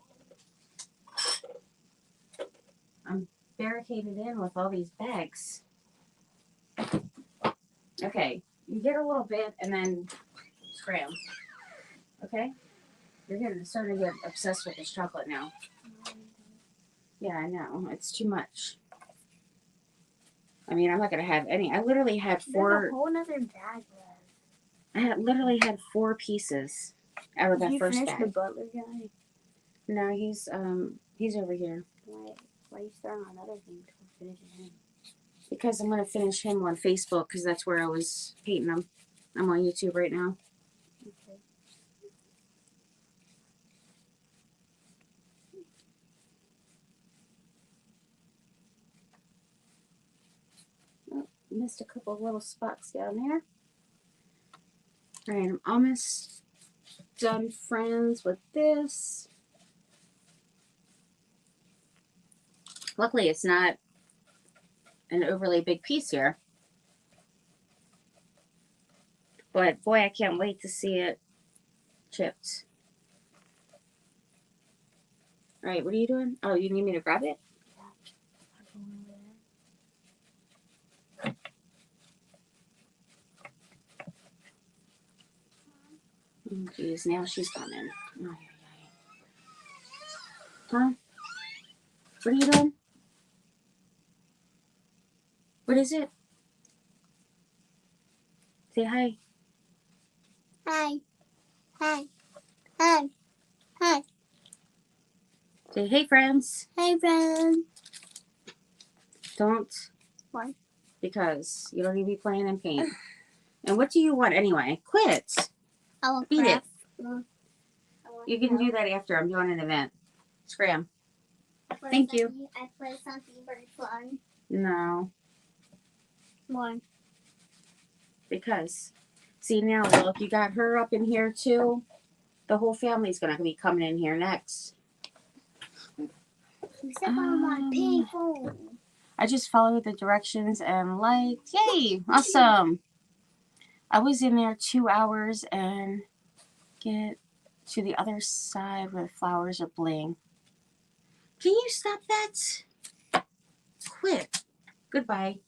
I'm barricaded in with all these bags. Okay, you get a little bit and then scram. Okay? You're starting to get obsessed with this chocolate now. Yeah, I know. It's too much. I mean, I'm not going to have any. I literally had 4. There's a whole other bag left. Literally had 4 pieces out of that first bag. Did you finish the butler guy? No, he's over here. Why are you starting on other things for finishing him? Because I'm going to finish him on Facebook because that's where I was painting him. I'm on YouTube right now. Okay. missed a couple of little spots down there. All right, I'm almost done, friends, with this. Luckily, it's not an overly big piece here. But boy, I can't wait to see it chipped. All right, what are you doing? Oh, you need me to grab it? Oh, geez, now she's coming. Oh, huh? What are you doing? What is it? Say hi. Hi. Hi. Hi. Hi. Say hey, friends. Hey, friend. Don't. Why? Because you don't need to be playing in paint. And what do you want anyway? Quit. I want Beat it. craft. You can do that after I'm doing an event. Scram. Thank you. I play something very fun. No. Why? Because. See, now, look, you got her up in here, too. The whole family's going to be coming in here next. You step on my pink phone. I just followed the directions and liked. Yay! Awesome. I was in there 2 hours and get to the other side where the flowers are bling. Can you stop that? Quit. Goodbye.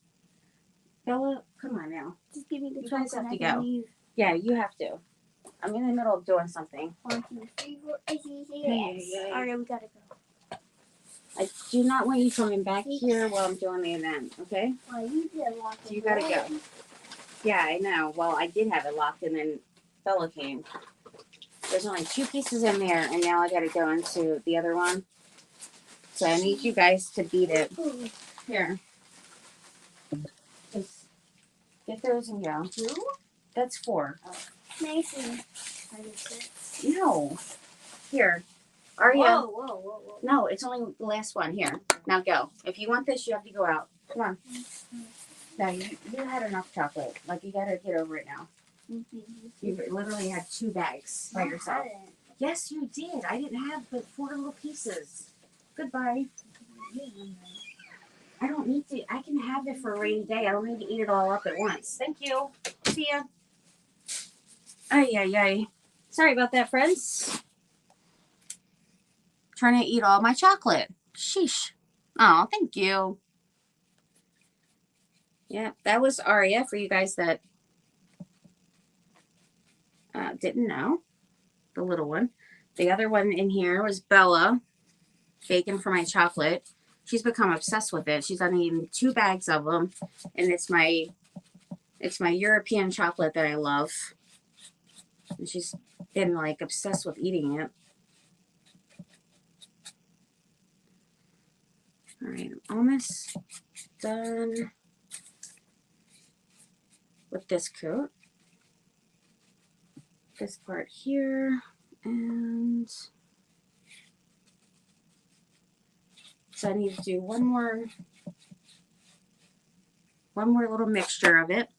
Bella, come on now. Just give me the You guys chocolate. have to I can go. leave. Yeah, you have to. I'm in the middle of doing something. 1, 2, 3, 4, 5, 6, 7, 8. Hey. Alright, we gotta go. I do not want you coming back here while I'm doing the event, okay? Well, you did lock So you gotta go. Yeah, I know. Well, I did have it locked and then Bella came. There's only 2 pieces in there and now I gotta go into the other one. So I need you guys to beat it. Here. Just get those and go. 2? That's 4. Mason. No. Here. Aria. Whoa, whoa, whoa, whoa. No, it's only the last one. Here. Now go. If you want this, you have to go out. Come on. No, you had enough chocolate. Like, you gotta get over it now. You literally had 2 bags by yourself. Yes, you did. I didn't have but 4 little pieces. Goodbye. I don't need to. I can have it for a rainy day. I don't need to eat it all up at once. Thank you. See ya. Ay, ay, ay. Sorry about that, friends. Trying to eat all my chocolate. Sheesh. Oh, thank you. Yeah, that was Aria for you guys that didn't know. The little one. The other one in here was Bella. Bacon for my chocolate. She's become obsessed with it. She's done eating 2 bags of them. And it's my European chocolate that I love. And she's been like obsessed with eating it. All right, I'm almost done with this coat. This part here, and so I need to do one more little mixture of it.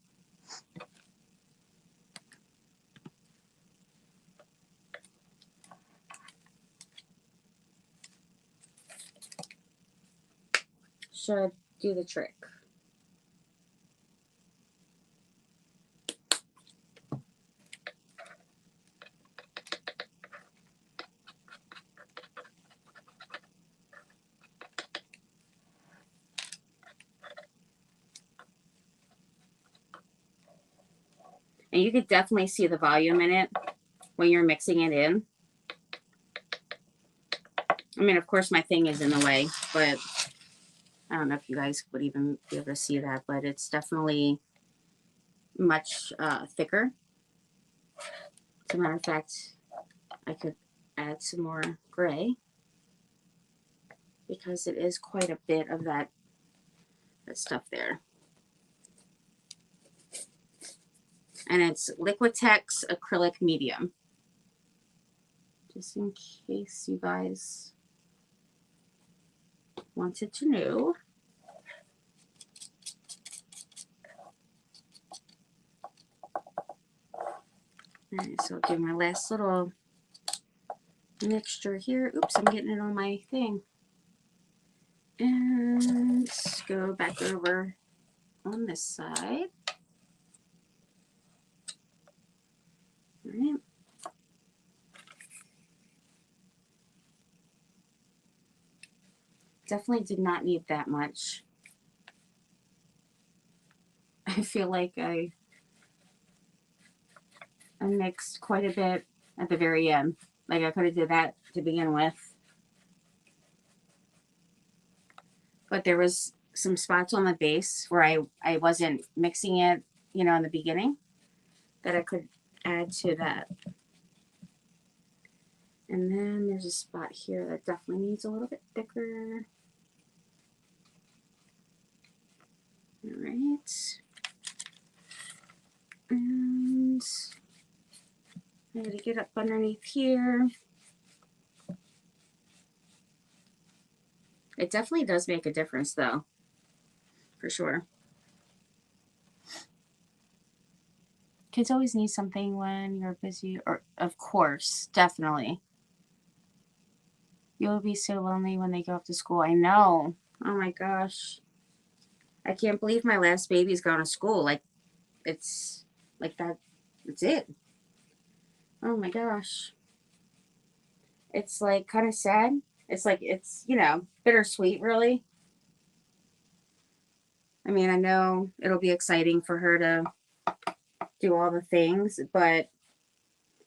Should do the trick. And you could definitely see the volume in it when you're mixing it in. I mean, of course, my thing is in the way, but I don't know if you guys would even be able to see that, but it's definitely much thicker. As a matter of fact, I could add some more gray because it is quite a bit of that stuff there. And it's Liquitex Acrylic Medium. Just in case you guys wanted to know. Alright, so I'll do my last little mixture here. Oops, I'm getting it on my thing. And go back over on this side. Alright. Definitely did not need that much. I feel like I mixed quite a bit at the very end. Like I could have did that to begin with. But there was some spots on the base where I wasn't mixing it, you know, in the beginning that I could add to that. And then there's a spot here that definitely needs a little bit thicker. All right. And I gotta get up underneath here. It definitely does make a difference though, for sure. Kids always need something when you're busy, or of course, definitely. You'll be so lonely when they go off to school. I know. Oh my gosh. I can't believe my last baby's gone to school. Like, it's like that. That's it. Oh my gosh. It's like kind of sad. It's like, it's, you know, bittersweet, really. I mean, I know it'll be exciting for her to do all the things, but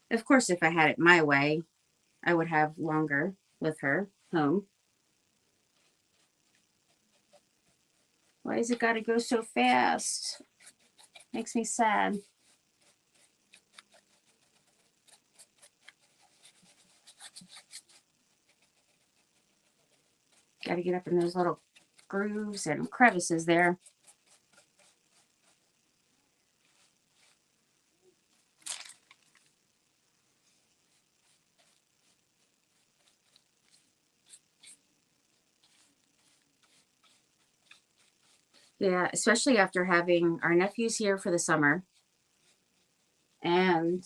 of course, if I had it my way, I would have longer with her home. Why has it got to go so fast? Makes me sad. Got to get up in those little grooves and crevices there. Yeah, especially after having our nephews here for the summer and,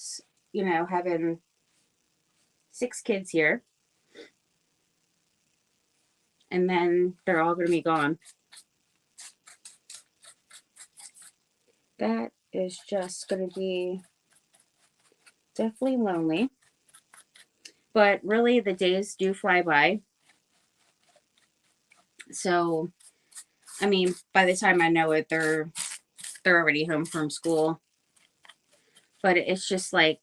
you know, having 6 kids here. And then they're all going to be gone. That is just going to be definitely lonely. But really, the days do fly by. So, I mean, by the time I know it, they're already home from school. But it's just like,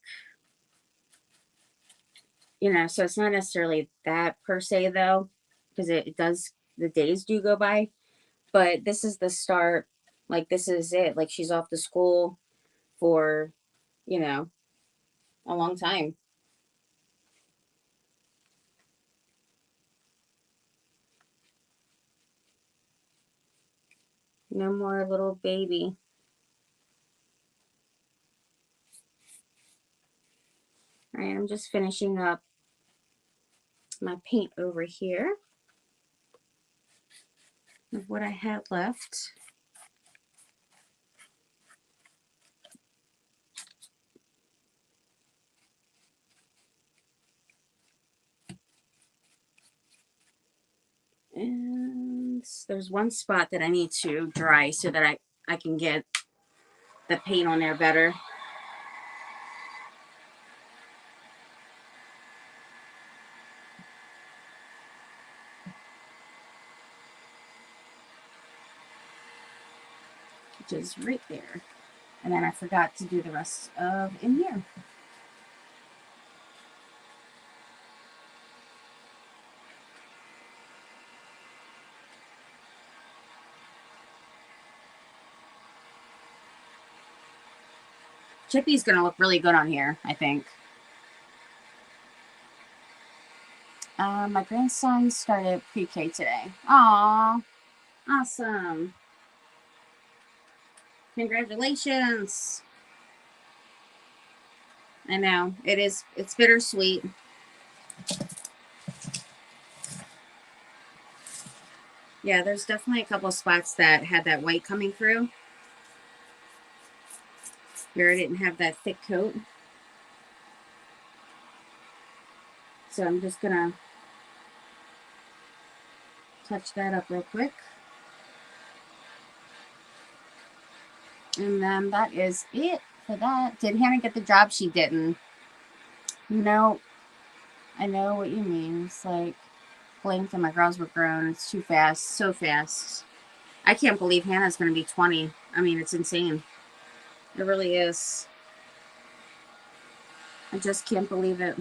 you know, so it's not necessarily that per se, though, because it does, the days do go by. But this is the start. Like, this is it. Like, she's off to school for, you know, a long time. No more little baby. All right, I'm just finishing up my paint over here of what I had left. And there's one spot that I need to dry so that I can get the paint on there better. Which is right there. And then I forgot to do the rest of in here. Chippy's gonna look really good on here, I think. My grandson started pre-K today. Aww, awesome. Congratulations. I know, it's bittersweet. Yeah, there's definitely a couple spots that had that white coming through where I didn't have that thick coat. So I'm just gonna touch that up real quick. And then that is it for that. Did Hannah get the job? She didn't. No, I know what you mean. It's like, blinked and my girls were grown. It's too fast, so fast. I can't believe Hannah's going to be 20. I mean, it's insane. It really is. I just can't believe it.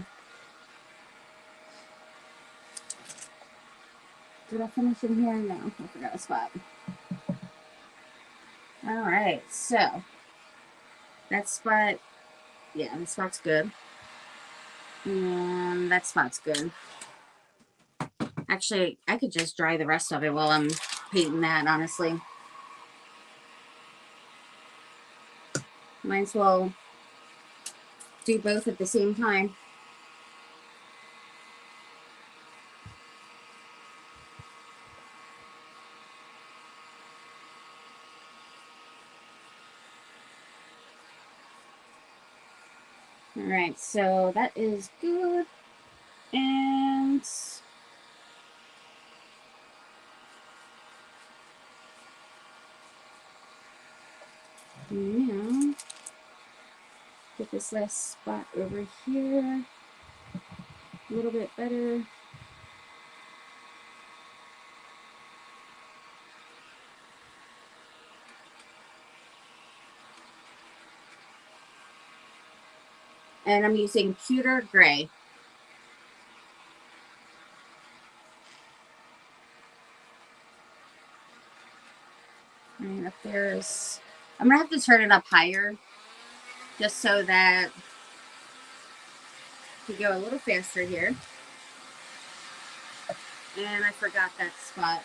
Did I finish in here? No, I forgot a spot. All right, so that spot, yeah, that spot's good. And that spot's good. Actually, I could just dry the rest of it while I'm painting that, honestly. Might as well do both at the same time. All right, so that is good. And now, get this last spot over here a little bit better. And I'm using pewter gray. And up there's, I'm gonna have to turn it up higher just so that we go a little faster here. And I forgot that spot.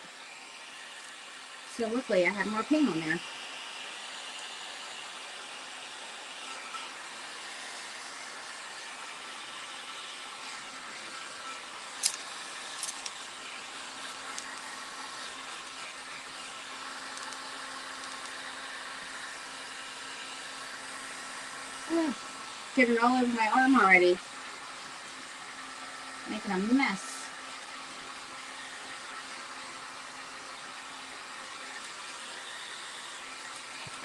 So luckily I had more paint on there. Oh, getting all over my arm already. Making a mess.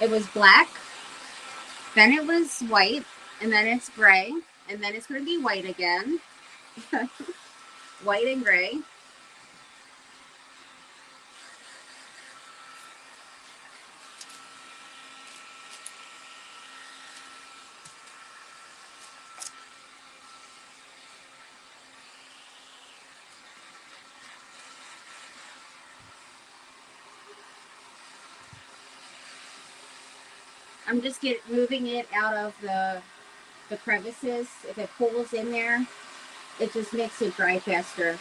It was black, then it was white, and then it's gray, and then it's going to be white again. White and gray. I'm just moving it out of the crevices. If it pulls in there, it just makes it dry faster.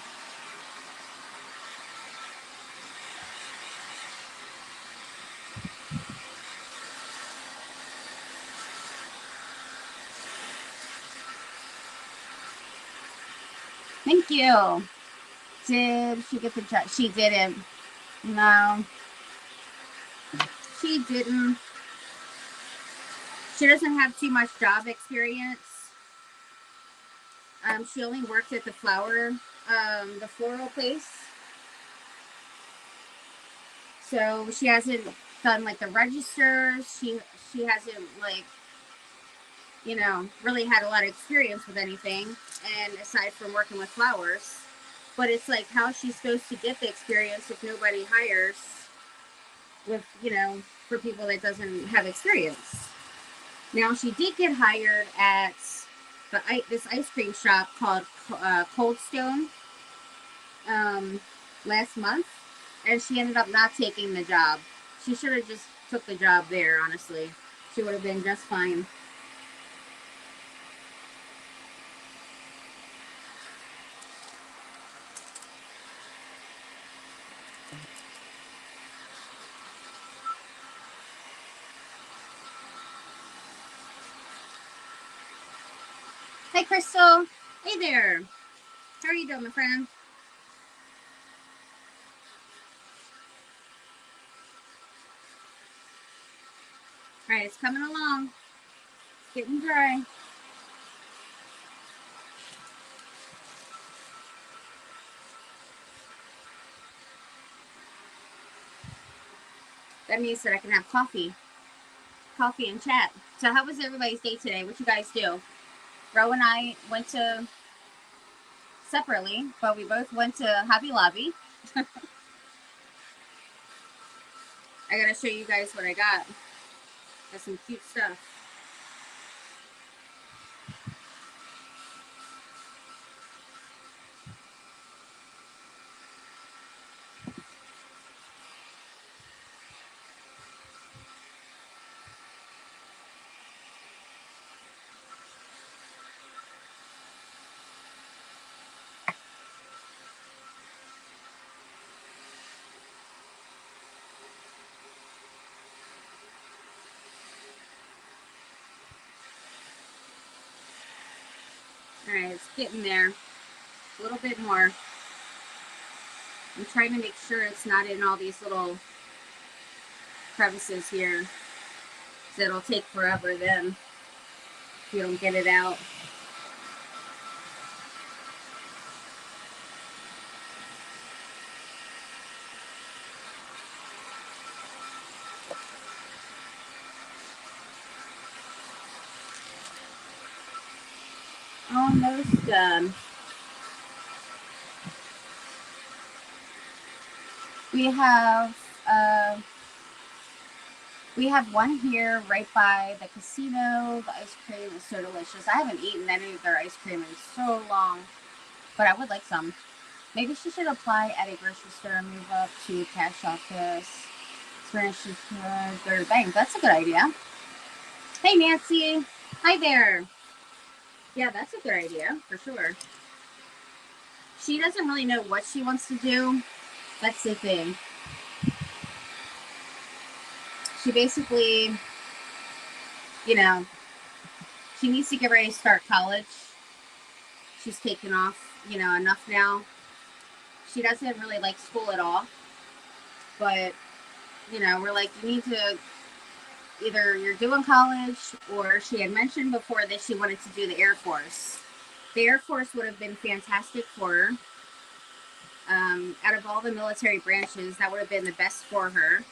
Thank you. Did she get the job? She didn't. No, she didn't. She doesn't have too much job experience. She only worked at the the floral place. So she hasn't done like the registers. She hasn't like, you know, really had a lot of experience with anything. And aside from working with flowers, but it's like, how is she supposed to get the experience if nobody hires with, you know, for people that doesn't have experience? Now she did get hired at this ice cream shop called Cold Stone last month, and she ended up not taking the job. She should have just took the job there, honestly. She would have been just fine. Hey, Crystal. Hey there. How are you doing, my friend? All right, it's coming along. It's getting dry. that means that I can have coffee and chat. So how was everybody's day today? What you guys do? Ro and I went to separately, but we both went to Hobby Lobby. I gotta show you guys what I got. Got some cute stuff. All right, it's getting there. A little bit more. I'm trying to make sure it's not in all these little crevices here. So it'll take forever then if you don't get it out. Almost done. We have one here right by the casino. The ice cream is so delicious. I haven't eaten any of their ice cream in so long, but I would like some. Maybe she should apply at a grocery store and move up to cash office. Experience go to the bank. That's a good idea. Hey, Nancy. Hi there. Yeah, that's a good idea for sure. She doesn't really know what she wants to do. That's the thing. She basically, you know, she needs to get ready to start college. She's taken off, enough now. She doesn't really like school at all. But, we're like, you need to, either you're doing college, or she had mentioned before that she wanted to do the Air Force. The Air Force would have been fantastic for her. Out of all the military branches, that would have been the best for her.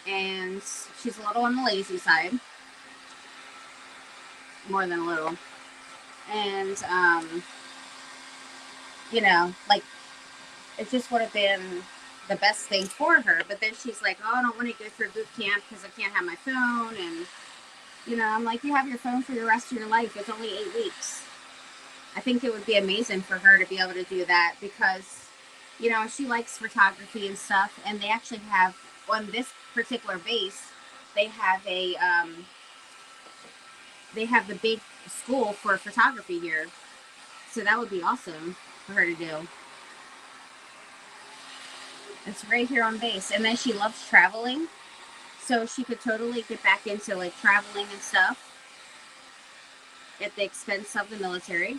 And she's a little on the lazy side. More than a little. And, like, it just would have been the best thing for her. But then she's like, oh, I don't want to go through boot camp because I can't have my phone. And, I'm like, you have your phone for the rest of your life. It's only 8 weeks. I think it would be amazing for her to be able to do that because, she likes photography and stuff. And they actually have, on this particular base, they have the big school for photography here. So that would be awesome for her to do. It's right here on base. And then she loves traveling. So she could totally get back into like traveling and stuff at the expense of the military.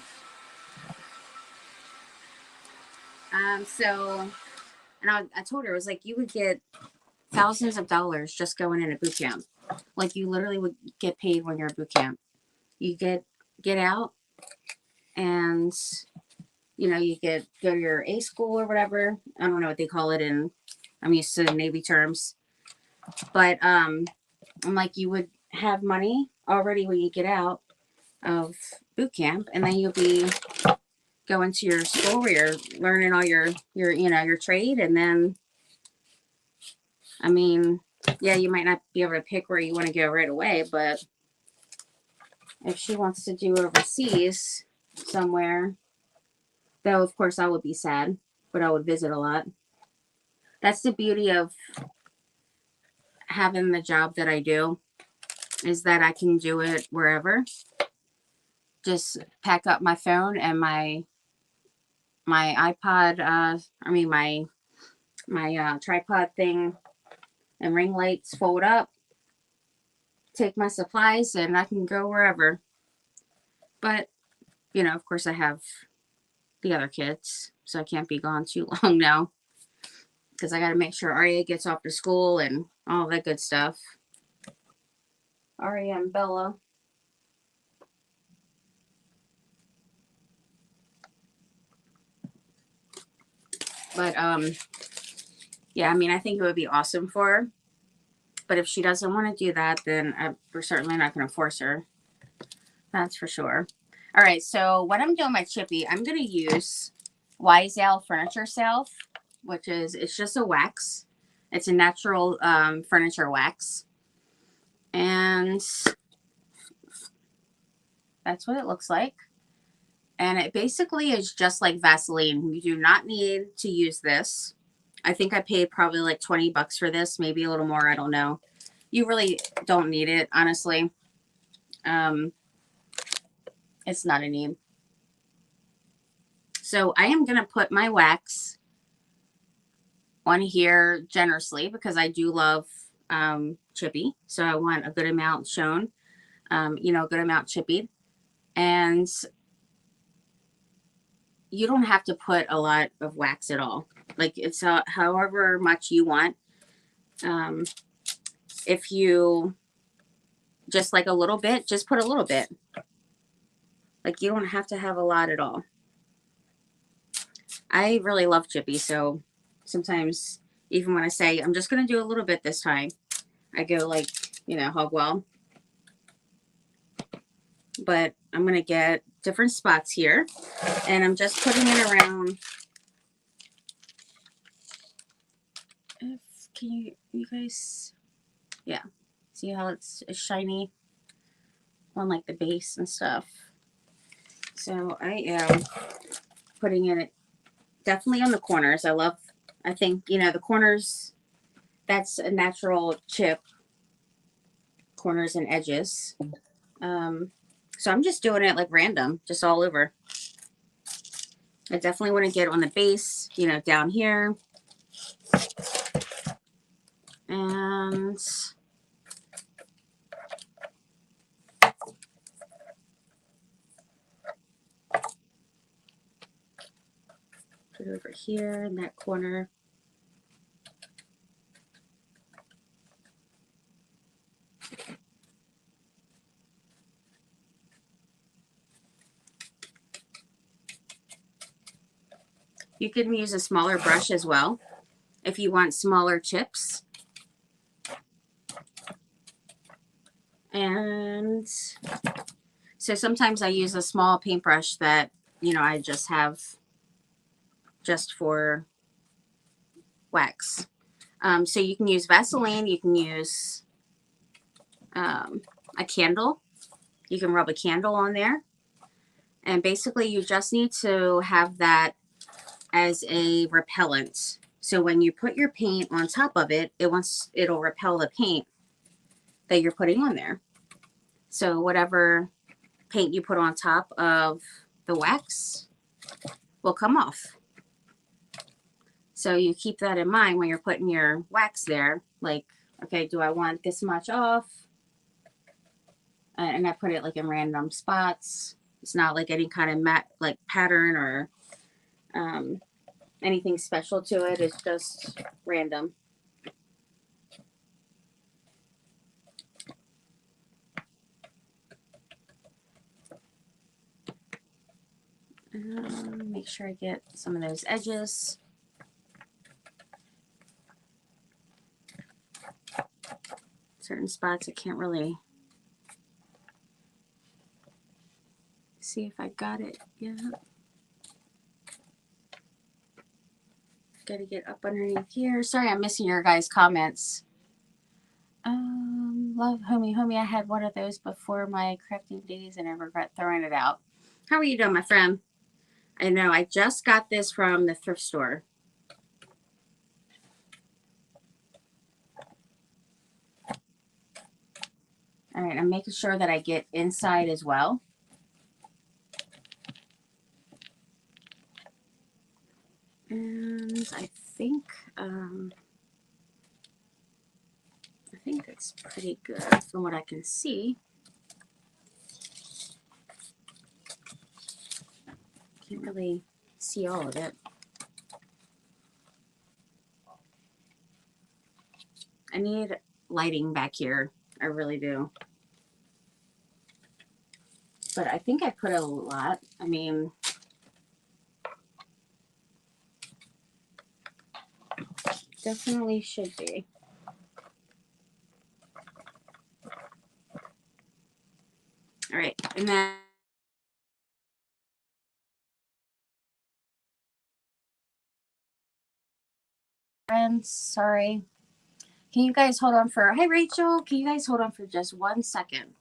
And I told her, I was like, you would get thousands of dollars just going into boot camp. Like you literally would get paid when you're at boot camp. You get out and you could go to your A school or whatever. I don't know what they call it I'm used to Navy terms. But I'm like, you would have money already when you get out of boot camp, and then you'll be going to your school where you're learning all your trade. And then, I mean, yeah, you might not be able to pick where you want to go right away, but if she wants to do overseas somewhere, though, of course, I would be sad, but I would visit a lot. That's the beauty of having the job that I do, is that I can do it wherever. Just pack up my phone and my iPod, my tripod thing and ring lights, fold up, take my supplies, and I can go wherever. But, of course I have the other kids, so I can't be gone too long now. Because I got to make sure Arya gets off to school and all that good stuff. Arya and Bella. But, yeah, I mean, I think it would be awesome for her. But if she doesn't want to do that, then we're certainly not going to force her. That's for sure. All right, so when I'm doing my chippy, I'm going to use Wiseale Furniture Salve, which is, it's just a wax. It's a natural furniture wax. And that's what it looks like. And it basically is just like Vaseline. You do not need to use this. I think I paid probably like 20 bucks for this, maybe a little more, I don't know. You really don't need it, honestly. It's not a need. So I am going to put my wax on here generously because I do love chippy. So I want a good amount shown, you know, a good amount chippied. And you don't have to put a lot of wax at all. Like, it's however much you want. If you just like a little bit, just put a little bit. Like, you don't have to have a lot at all. I really love chippy, so sometimes even when I say I'm just going to do a little bit this time, I go like, you know, hog wild. But I'm going to get different spots here, and I'm just putting it around. Can you guys, yeah, see how it's shiny on like the base and stuff. So I am putting it definitely on the corners. I think, you know, the corners, that's a natural chip, corners and edges. So I'm just doing it like random, just all over. I definitely want to get on the base, you know, down here. And put it over here in that corner. You can use a smaller brush as well if you want smaller chips. And so sometimes I use a small paintbrush that, you know, I just have just for wax. So you can use Vaseline, you can use a candle. You can rub a candle on there. And basically you just need to have that as a repellent. So when you put your paint on top of it, it'll repel the paint that you're putting on there. So whatever paint you put on top of the wax will come off. So you keep that in mind when you're putting your wax there. Like, okay, do I want this much off? And I put it like in random spots. It's not like any kind of matte like pattern or anything special to it. It's just random. Make sure I get some of those edges. Certain spots I can't really see if I got it yet. Gotta get up underneath here. Sorry, I'm missing your guys' comments. Love homie. I had one of those before my crafting days and I regret throwing it out. How are you doing, my friend? I know I just got this from the thrift store. All right, I'm making sure that I get inside as well. And I think it's pretty good from what I can see. Can't really see all of it. I need lighting back here. I really do. But I think I put a lot. I mean, definitely should be. All right, and then friends, sorry. Can you guys hold on for, hi Rachel, can you guys hold on for just 1 second?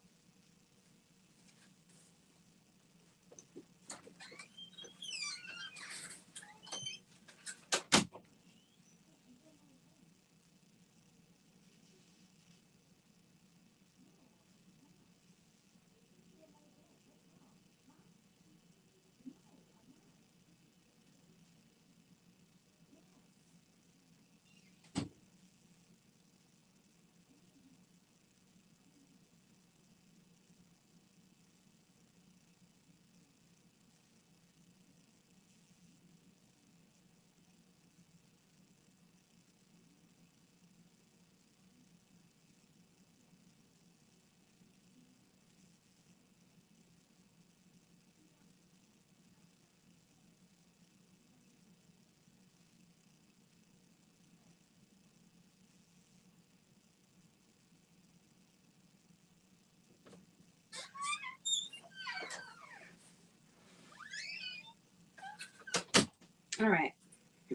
All right,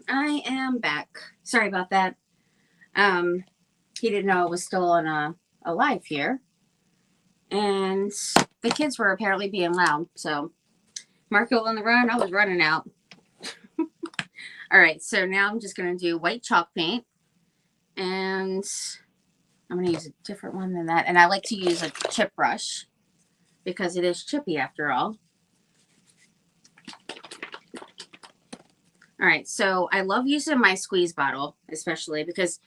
I am back. Sorry about that. He didn't know I was still on a live here. And the kids were apparently being loud. So Marco on the run, I was running out. All right, so now I'm just going to do white chalk paint. And I'm going to use a different one than that. And I like to use a chip brush because it is chippy after all. All right, so I love using my squeeze bottle, especially because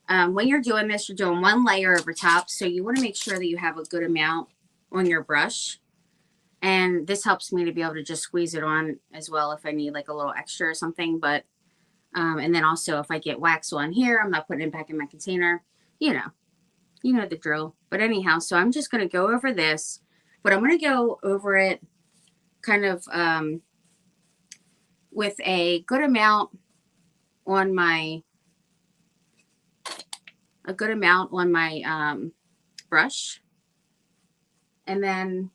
when you're doing this, you're doing one layer over top. So you want to make sure that you have a good amount on your brush. And this helps me to be able to just squeeze it on as well if I need like a little extra or something. But, and then also if I get wax on here, I'm not putting it back in my container. You know the drill. But anyhow, so I'm just going to go over this. But I'm going to go over it kind of with a good amount on my brush. And then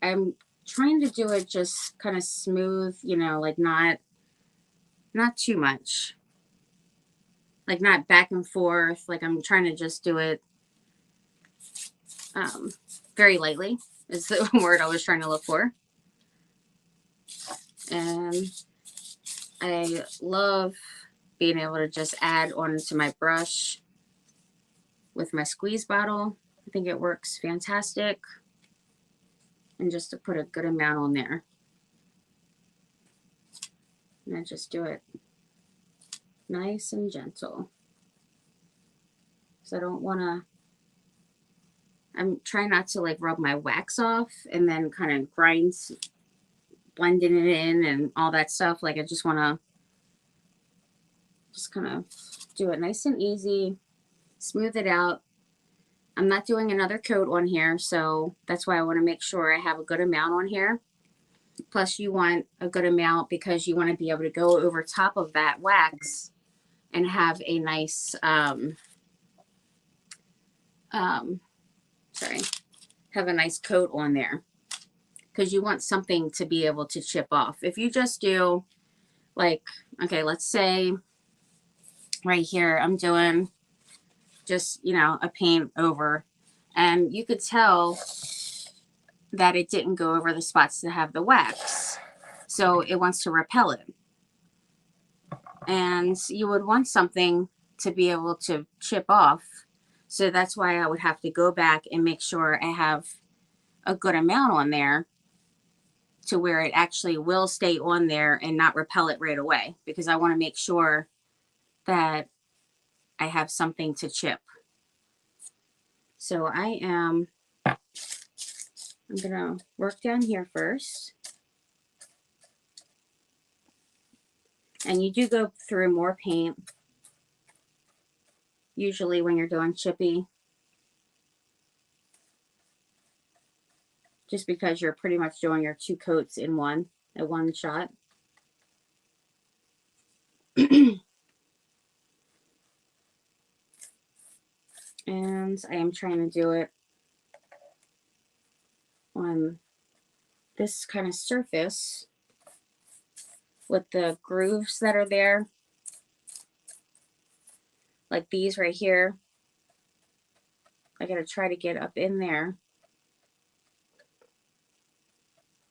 I'm trying to do it just kind of smooth, you know, like not too much. Like not back and forth. Like I'm trying to just do it very lightly is the word I was trying to look for. And I love being able to just add onto my brush with my squeeze bottle. I think it works fantastic. And just to put a good amount on there. And I just do it nice and gentle. So I don't want to, I'm trying not to like rub my wax off and then kind of blending it in and all that stuff. Like I just want to just kind of do it nice and easy, smooth it out. I'm not doing another coat on here, so that's why I want to make sure I have a good amount on here. Plus you want a good amount because you want to be able to go over top of that wax and have a nice, have a nice coat on there. Because you want something to be able to chip off. If you just do like, okay, let's say right here, I'm doing just, you know, a paint over, and you could tell that it didn't go over the spots that have the wax. So it wants to repel it. And you would want something to be able to chip off. So that's why I would have to go back and make sure I have a good amount on there to where it actually will stay on there and not repel it right away, because I want to make sure that I have something to chip. So I'm gonna work down here first. And you do go through more paint usually when you're doing chippy, just because you're pretty much doing your 2 coats in one at one shot. And I am trying to do it on this kind of surface with the grooves that are there, like these right here. I gotta try to get up in there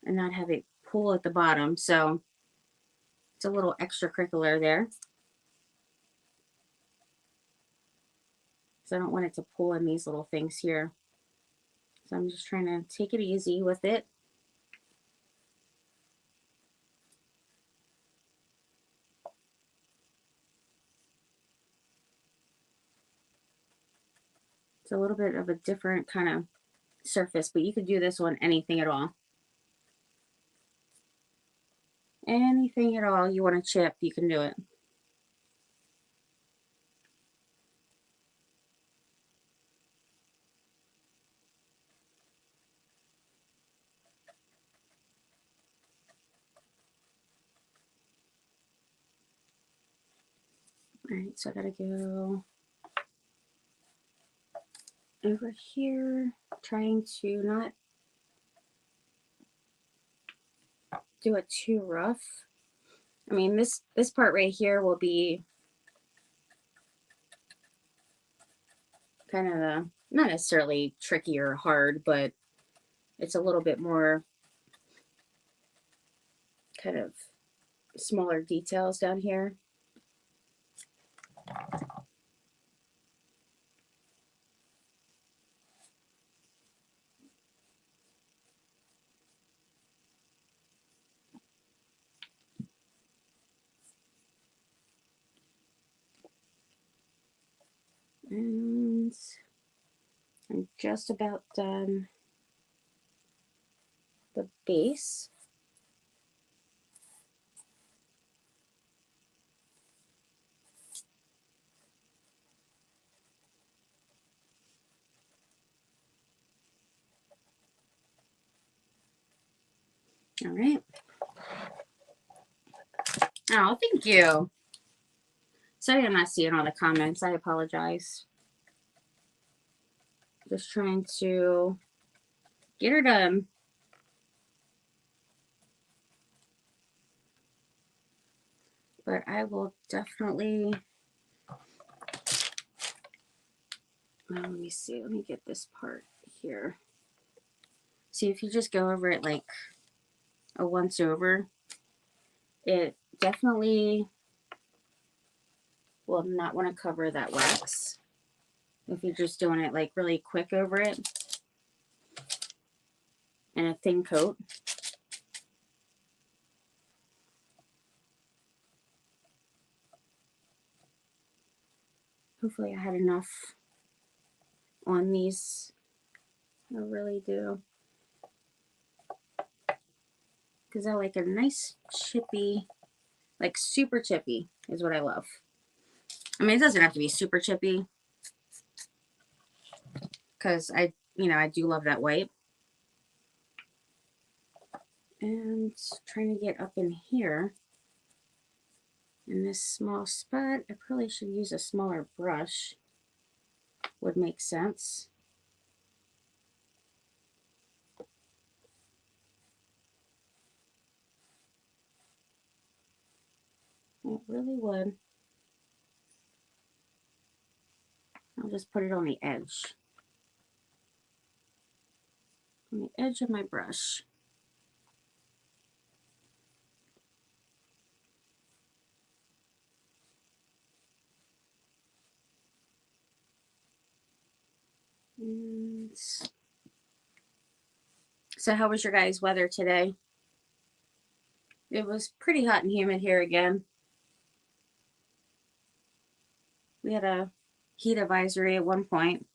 and not have it pull at the bottom. So it's a little extracurricular there. So I don't want it to pull in these little things here. So I'm just trying to take it easy with it. It's a little bit of a different kind of surface, but you could do this on anything at all. Anything at all you want to chip, you can do it. All right, so I gotta go over here, trying to not do it too rough. I mean, this part right here will be kind of the, not necessarily tricky or hard, but it's a little bit more kind of smaller details down here. And I'm just about done the base. All right. Oh, thank you. Sorry I'm not seeing all the comments. I apologize. Just trying to get her done. But I will definitely, let me see, let me get this part here. See, if you just go over it like a once over, it definitely will not want to cover that wax. If you're just doing it like really quick over it and a thin coat. Hopefully I had enough on these. I really do. Because I like a nice chippy, like super chippy is what I love. I mean, it doesn't have to be super chippy because I do love that white. And trying to get up in here in this small spot. I probably should use a smaller brush. Would make sense. It really would. I'll just put it on the edge. On the edge of my brush. And so how was your guys' weather today? It was pretty hot and humid here again. We had a heat advisory at one point.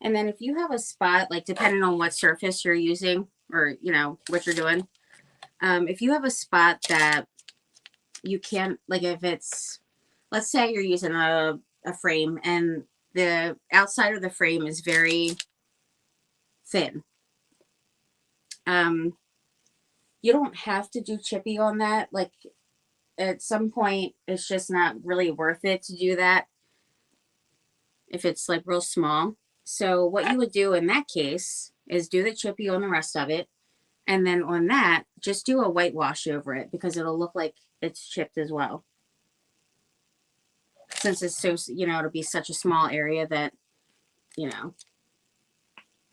And then if you have a spot, like depending on what surface you're using or, what you're doing, if you have a spot that you can't, like if it's, let's say you're using a frame and the outside of the frame is very thin. You don't have to do chippy on that. Like at some point, it's just not really worth it to do that if it's like real small. So what you would do in that case is do the chippy on the rest of it. And then on that, just do a whitewash over it because it'll look like it's chipped as well. Since it's so, it'll be such a small area that,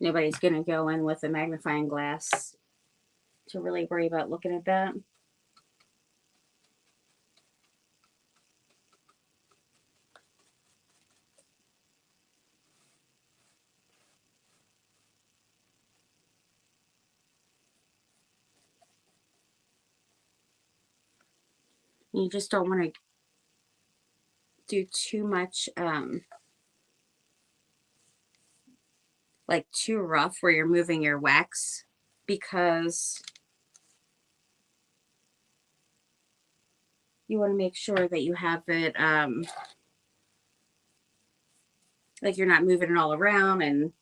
nobody's going to go in with a magnifying glass to really worry about looking at that. You just don't want to do too much, like too rough where you're moving your wax, because you want to make sure that you have it, like you're not moving it all around and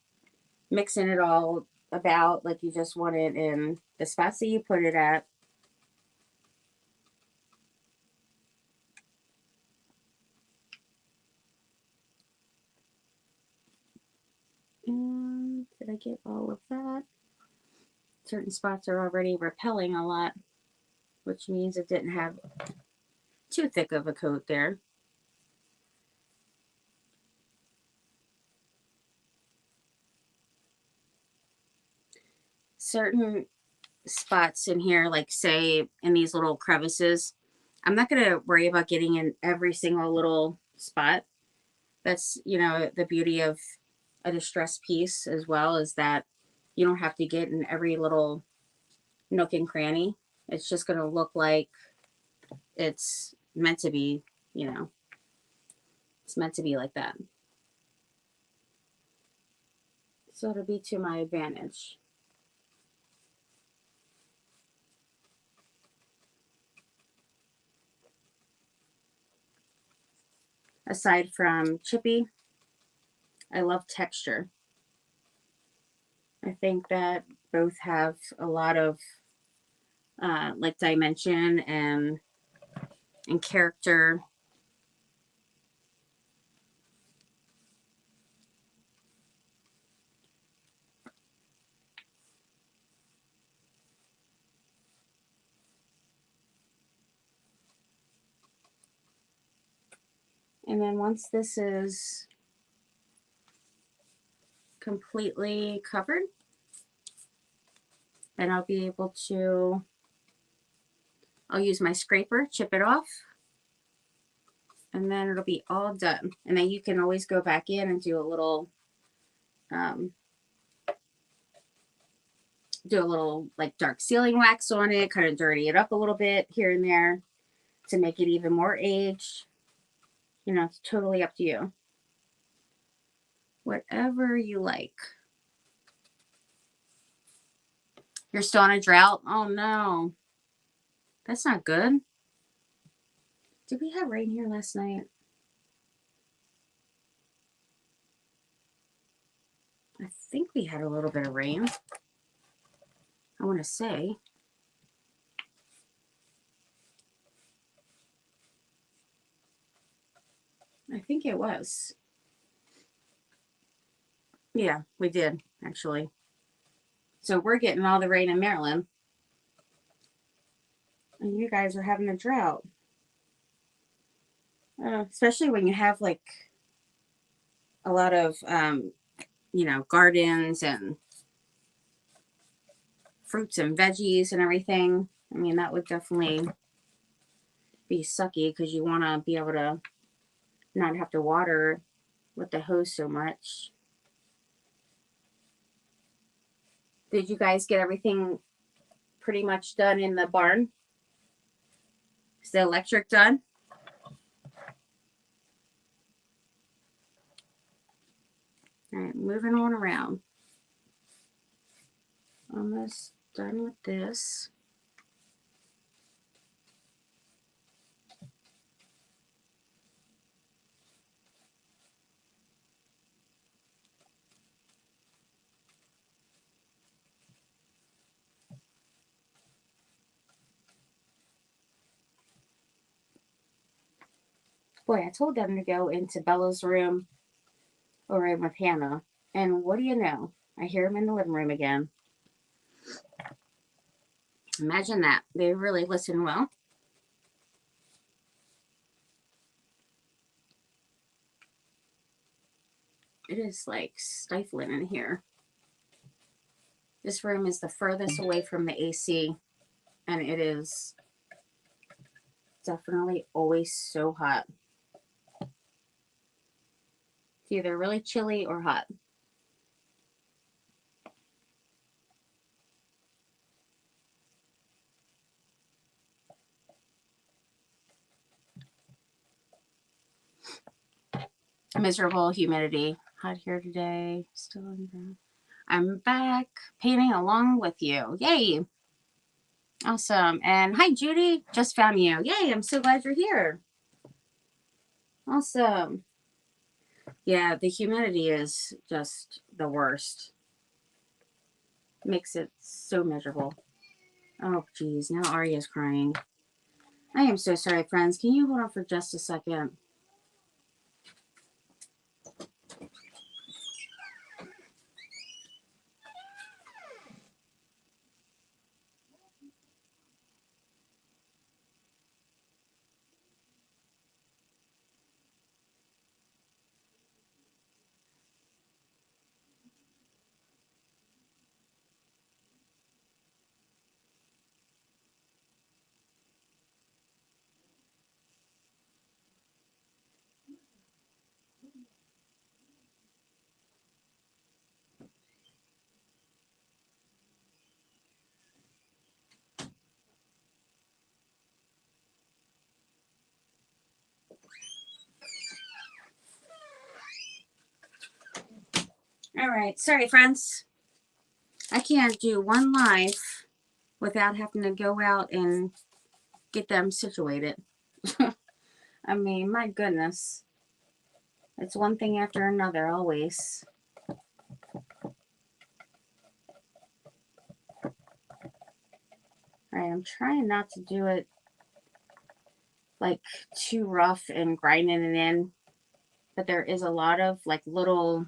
mixing it all about. Like you just want it in the spots that you put it at. And did I get all of that? Certain spots are already repelling a lot, which means it didn't have too thick of a coat there. Certain spots in here, like say in these little crevices, I'm not going to worry about getting in every single little spot. That's, the beauty of a distressed piece as well, is that you don't have to get in every little nook and cranny. It's just going to look like it's meant to be, it's meant to be like that. So it'll be to my advantage. Aside from chippy, I love texture. I think that both have a lot of like dimension and character. And then once this is completely covered, then I'll be able to, I'll use my scraper, chip it off, and then it'll be all done. And then you can always go back in and do a little, like dark sealing wax on it, kind of dirty it up a little bit here and there to make it even more aged. It's totally up to you. Whatever you like. You're still on a drought? Oh no. That's not good. Did we have rain here last night? I think we had a little bit of rain. I want to say. I think it was. Yeah, we did, actually. So we're getting all the rain in Maryland. And you guys are having a drought. Especially when you have like a lot of, gardens and fruits and veggies and everything. I mean, that would definitely be sucky because you want to be able to not have to water with the hose so much. Did you guys get everything pretty much done in the barn? Is the electric done? All right, moving on around. Almost done with this. Boy, I told them to go into Bella's room or in with Hannah And what do you know? I hear them in the living room again. Imagine that. They really listen well. It is like stifling in here. This room is the furthest away from the AC, and it is definitely always so hot. It's either really chilly or hot. Miserable humidity. Hot here today. Still in the... I'm back painting along with you. Yay! Awesome. And hi, Judy. Just found you. Yay! I'm so glad you're here. Awesome. Yeah, the humidity is just the worst. Makes it so miserable. Oh, geez. Now Arya's crying. I am so sorry, friends. Can you hold on for just a second? All right. Sorry, friends. I can't do one live without having to go out and get them situated. I mean, my goodness. It's one thing after another, always. I am trying not to do it like too rough and grinding it in. But there is a lot of like little,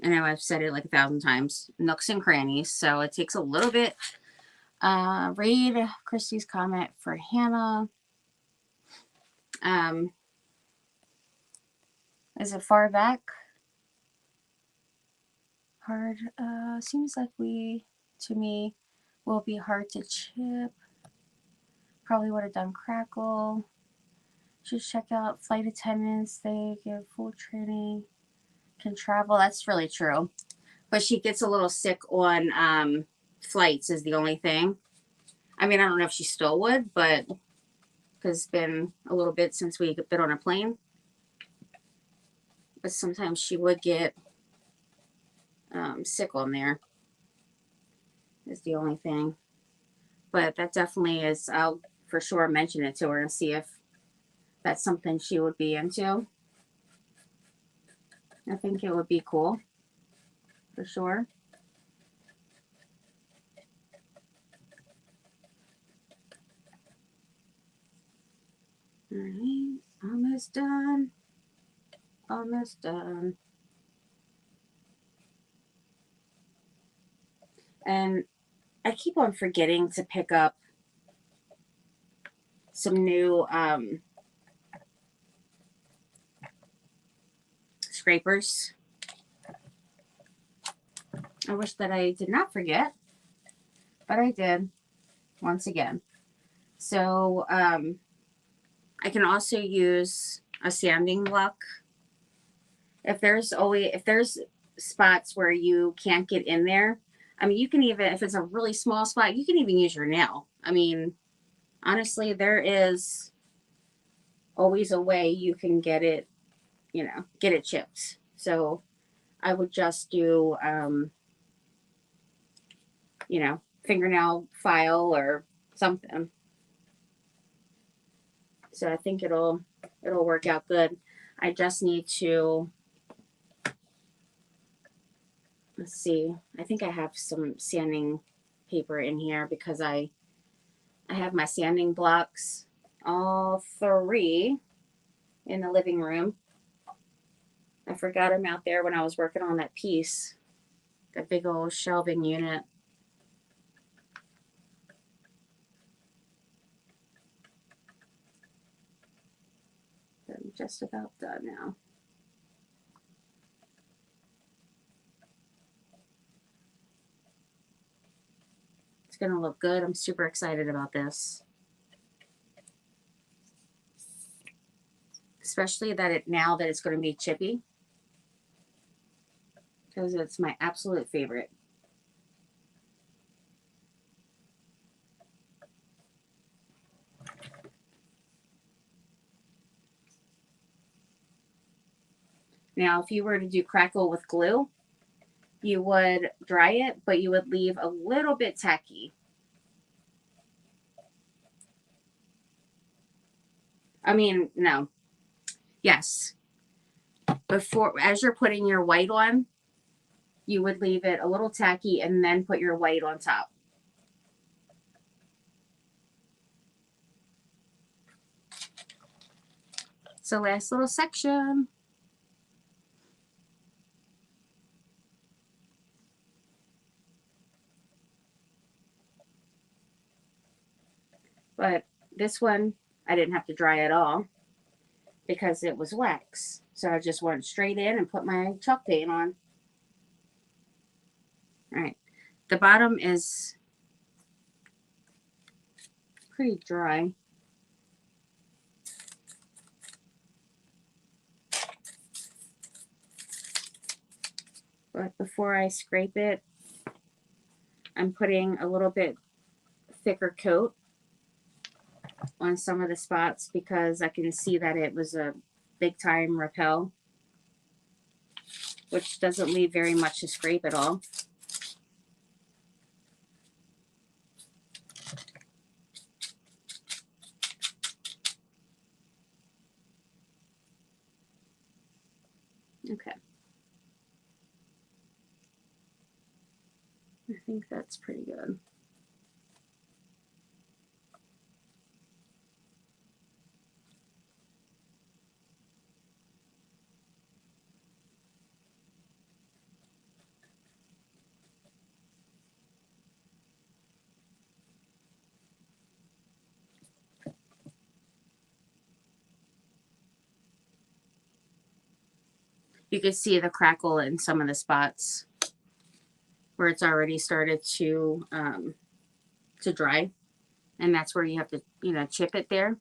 I know I've said it like 1,000 times, nooks and crannies. So it takes a little bit. Read Christy's comment for Hannah. Is it far back? Hard. Seems like to me, will be hard to chip. Probably would have done crackle. Should check out flight attendants. They give full training. Can travel. That's really true. But she gets a little sick on flights is the only thing. I mean, I don't know if she still would, but because it's been a little bit since we've been on a plane. But sometimes she would get sick on there is the only thing. But that definitely is, I'll for sure mention it to her and see if that's something she would be into. I think it would be cool for sure. All right, almost done. Almost done. And I keep on forgetting to pick up some new scrapers. I wish that I did not forget, but I did once again. So I can also use a sanding block. If there's spots where you can't get in there, I mean, you can even, if it's a really small spot, you can even use your nail. I mean, honestly, there is always a way you can get it, get it chipped. So I would just do, fingernail file or something. So I think it'll work out good. I just need to, let's see, I think I have some sanding paper in here because I have my sanding blocks, all 3 in the living room. I forgot him out there when I was working on that piece. That big old shelving unit. I'm just about done now. It's going to look good. I'm super excited about this. Especially that now that it's going to be chippy. Because it's my absolute favorite. Now, if you were to do crackle with glue, you would dry it, but you would leave a little bit tacky. I mean, no. Yes. Before, as you're putting your white on, you would leave it a little tacky and then put your white on top. So last little section. But this one, I didn't have to dry at all because it was wax. So I just went straight in and put my chalk paint on. All right. The bottom is pretty dry. But before I scrape it, I'm putting a little bit thicker coat on some of the spots because I can see that it was a big time repel, which doesn't leave very much to scrape at all. Okay. I think that's pretty good. You can see the crackle in some of the spots where it's already started to dry, and that's where you have to, you know, chip it there.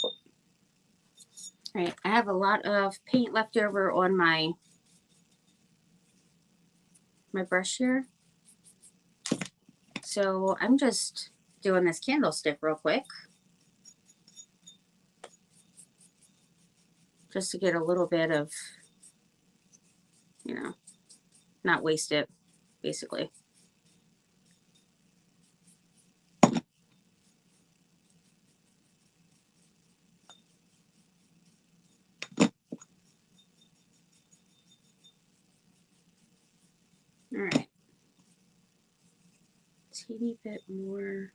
All right, I have a lot of paint left over on my brush here, so I'm just doing this candlestick real quick, just to get a little bit of, you know, not waste it, basically. All right, teeny bit more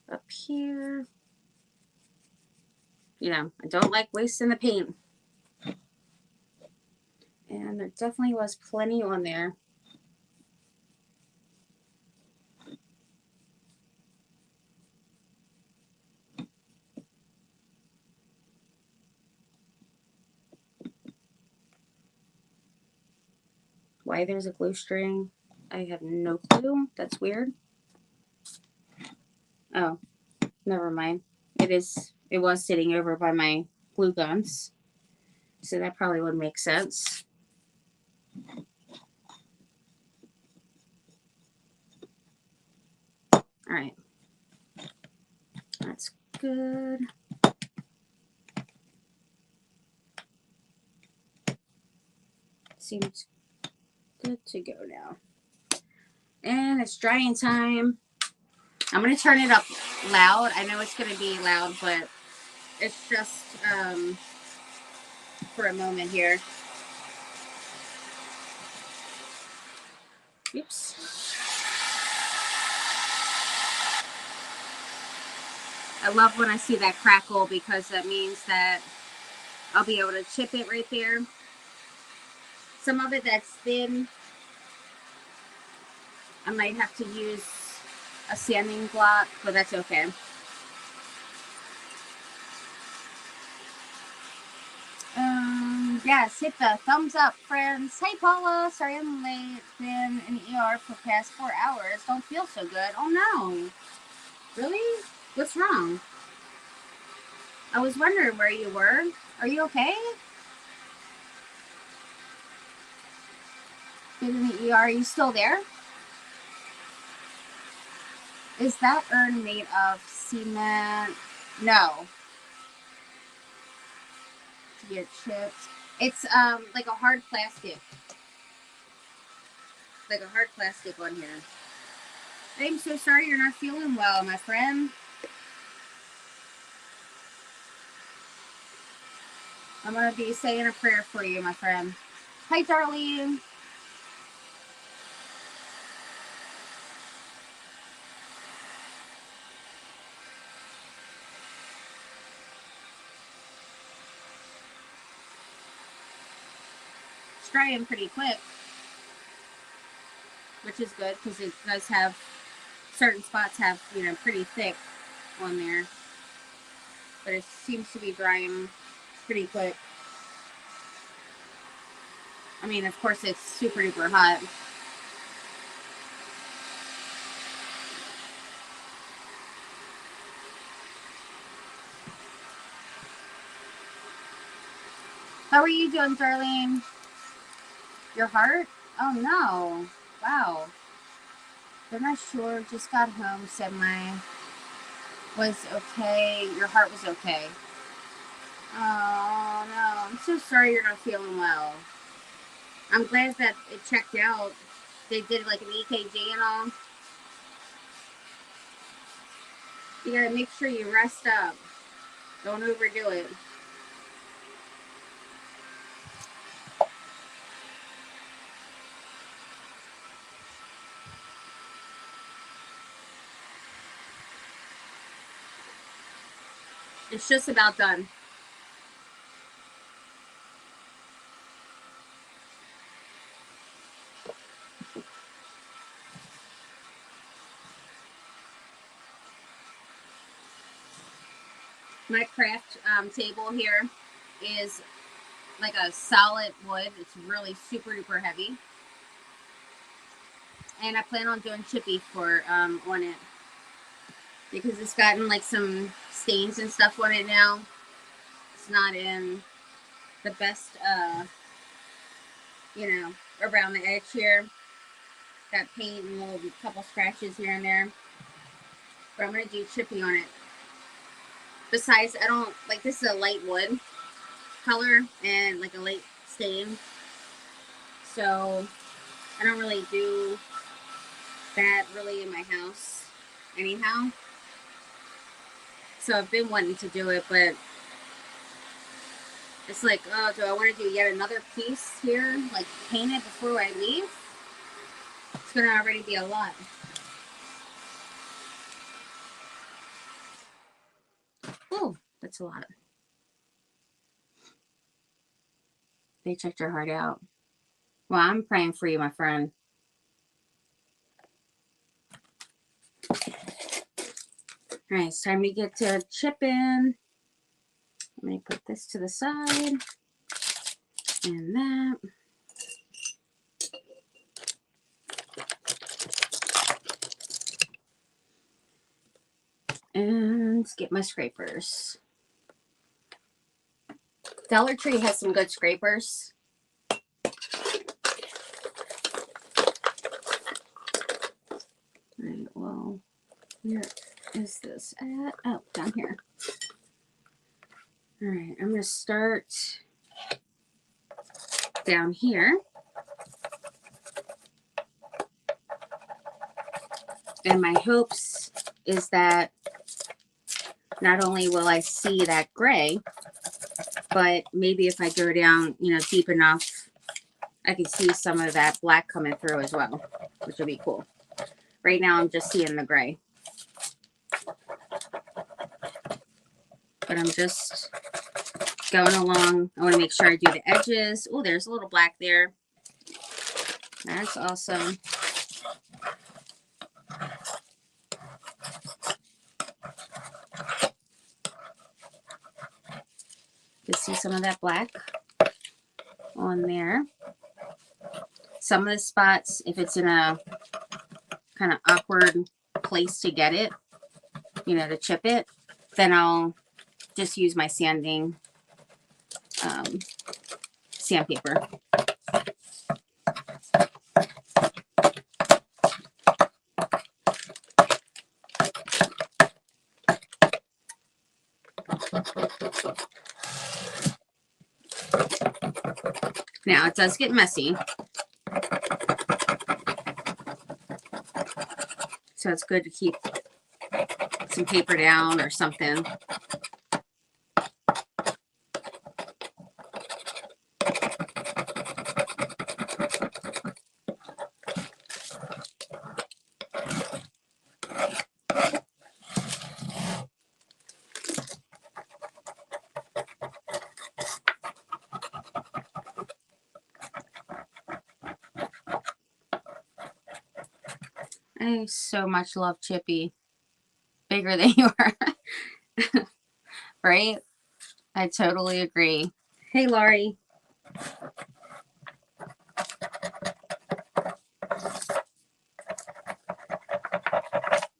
up here. You know, I don't like wasting the paint. And there definitely was plenty on there. Why there's a glue string, I have no clue. That's weird. Oh, never mind. It was sitting over by my glue guns, so that probably would make sense. All right, that's good. Seems good to go now. And it's drying time. I'm going to turn it up loud. I know it's going to be loud, but it's just for a moment here. Oops. I love when I see that crackle because that means that I'll be able to chip it right there. Some of it that's thin, I might have to use a sanding block, but that's okay. Yes, hit the thumbs up, friends. Hey, Paula. Sorry I'm late. Been in ER for the past 4 hours. Don't feel so good. Oh, no. Really? What's wrong? I was wondering where you were. Are you okay? Been in the ER. Are you still there? Is that urn made of cement? No. To get chips. It's like a hard plastic. Like a hard plastic one here. I'm so sorry you're not feeling well, my friend. I'm going to be saying a prayer for you, my friend. Hi, Darlene. It's drying pretty quick, which is good because it does have, certain spots have, you know, pretty thick on there. But it seems to be drying pretty quick. I mean, of course, it's super duper hot. How are you doing, Darlene? Your heart? Oh, no. Wow. They're not sure. Just got home. Said my was okay. Your heart was okay. Oh, no. I'm so sorry you're not feeling well. I'm glad that it checked out. They did like an EKG and all. You gotta make sure you rest up. Don't overdo it. It's just about done. My craft table here is like a solid wood. It's really super duper heavy. And I plan on doing chippy for on it. Because it's gotten like some stains and stuff on it now. It's not in the best, you know, around the edge here. Got paint and a little couple scratches here and there. But I'm going to do chippy on it. Besides, I don't, like, this is a light wood color and like a light stain. So I don't really do that really in my house anyhow. So I've been wanting to do it, but it's like, oh, do I want to do yet another piece here? Like paint it before I leave? It's going to already be a lot. Oh, that's a lot. They checked your heart out. Well, I'm praying for you, my friend. All right, it's time to get to chipping. Let me put this to the side. And that. And get my scrapers. Dollar Tree has some good scrapers. Alright, well, where is this at? Oh, down here. Alright, I'm going to start down here. And my hopes is that not only will I see that gray, but maybe if I go down, you know, deep enough, I can see some of that black coming through as well, which would be cool. Right now, I'm just seeing the gray. but I'm just going along. I want to make sure I do the edges. Oh, there's a little black there. That's awesome. You see some of that black on there. Some of the spots, if it's in a kind of awkward place to get it, you know, to chip it, then I'll just use my sandpaper. Now, it does get messy, so it's good to keep some paper down or something. I so much love Chippy. Bigger than you are. Right? I totally agree. Hey, Laurie.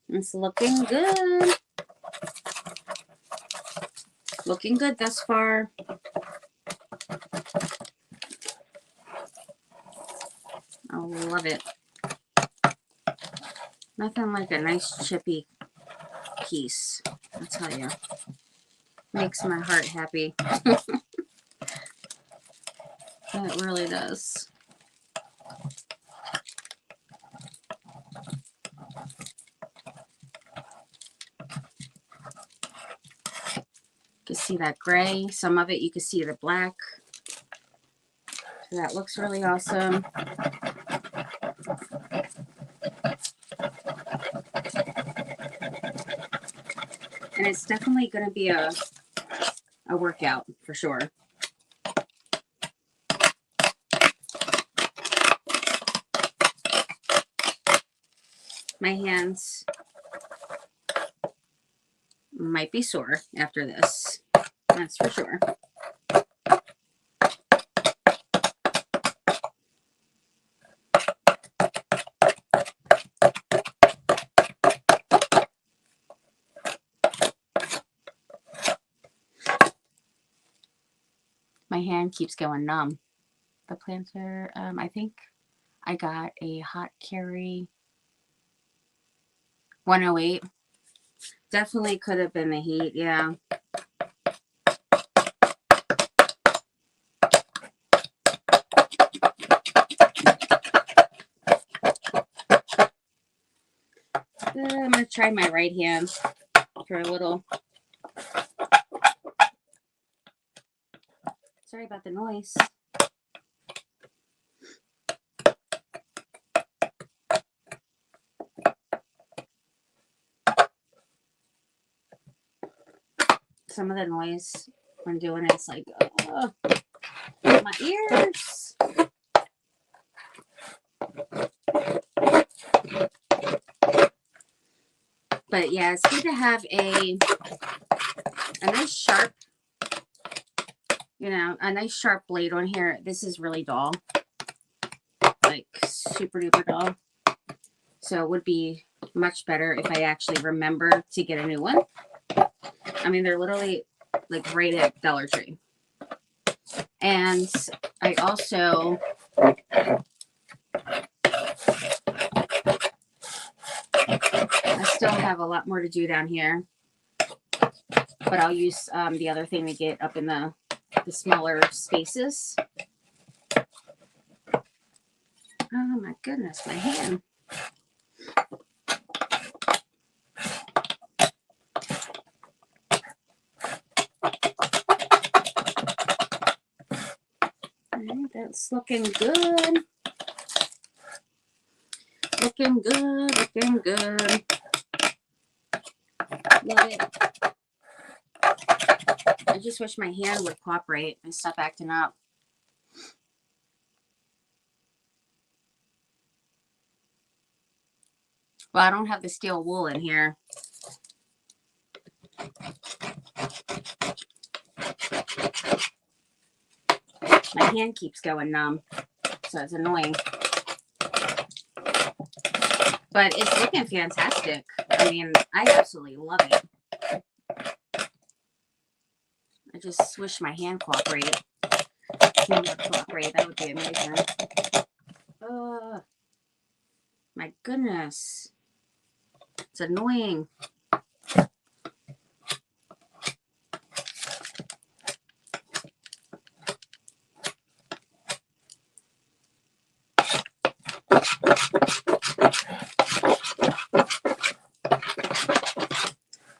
It's looking good. Looking good thus far. I love it. Nothing like a nice chippy piece, I'll tell you. Makes my heart happy. It really does. You can see that gray. Some of it you can see the black. So that looks really awesome. And it's definitely going to be a workout for sure. My hands might be sore after this. That's for sure. My hand keeps going numb. The planter, I think I got a hot carry 108. Definitely could have been the heat, yeah. I'm going to try my right hand for a little. Sorry about the noise. Some of the noise when doing it, it's like, oh, my ears. But yeah, it's good to have a nice sharp, you know, a nice sharp blade on here. This is really dull, like super duper dull. So it would be much better if I actually remember to get a new one. I mean, they're literally like right at Dollar Tree. And I also still have a lot more to do down here, but I'll use the other thing to get up in the smaller spaces. Oh my goodness, my hand. Right, that's looking good. Looking good, looking good. Love it. just wish my hand would cooperate and stop acting up. Well, I don't have the steel wool in here. My hand keeps going numb, so it's annoying. But it's looking fantastic. I mean, I absolutely love it. I just wish my hand cooperated. That would be amazing. Oh, my goodness. It's annoying.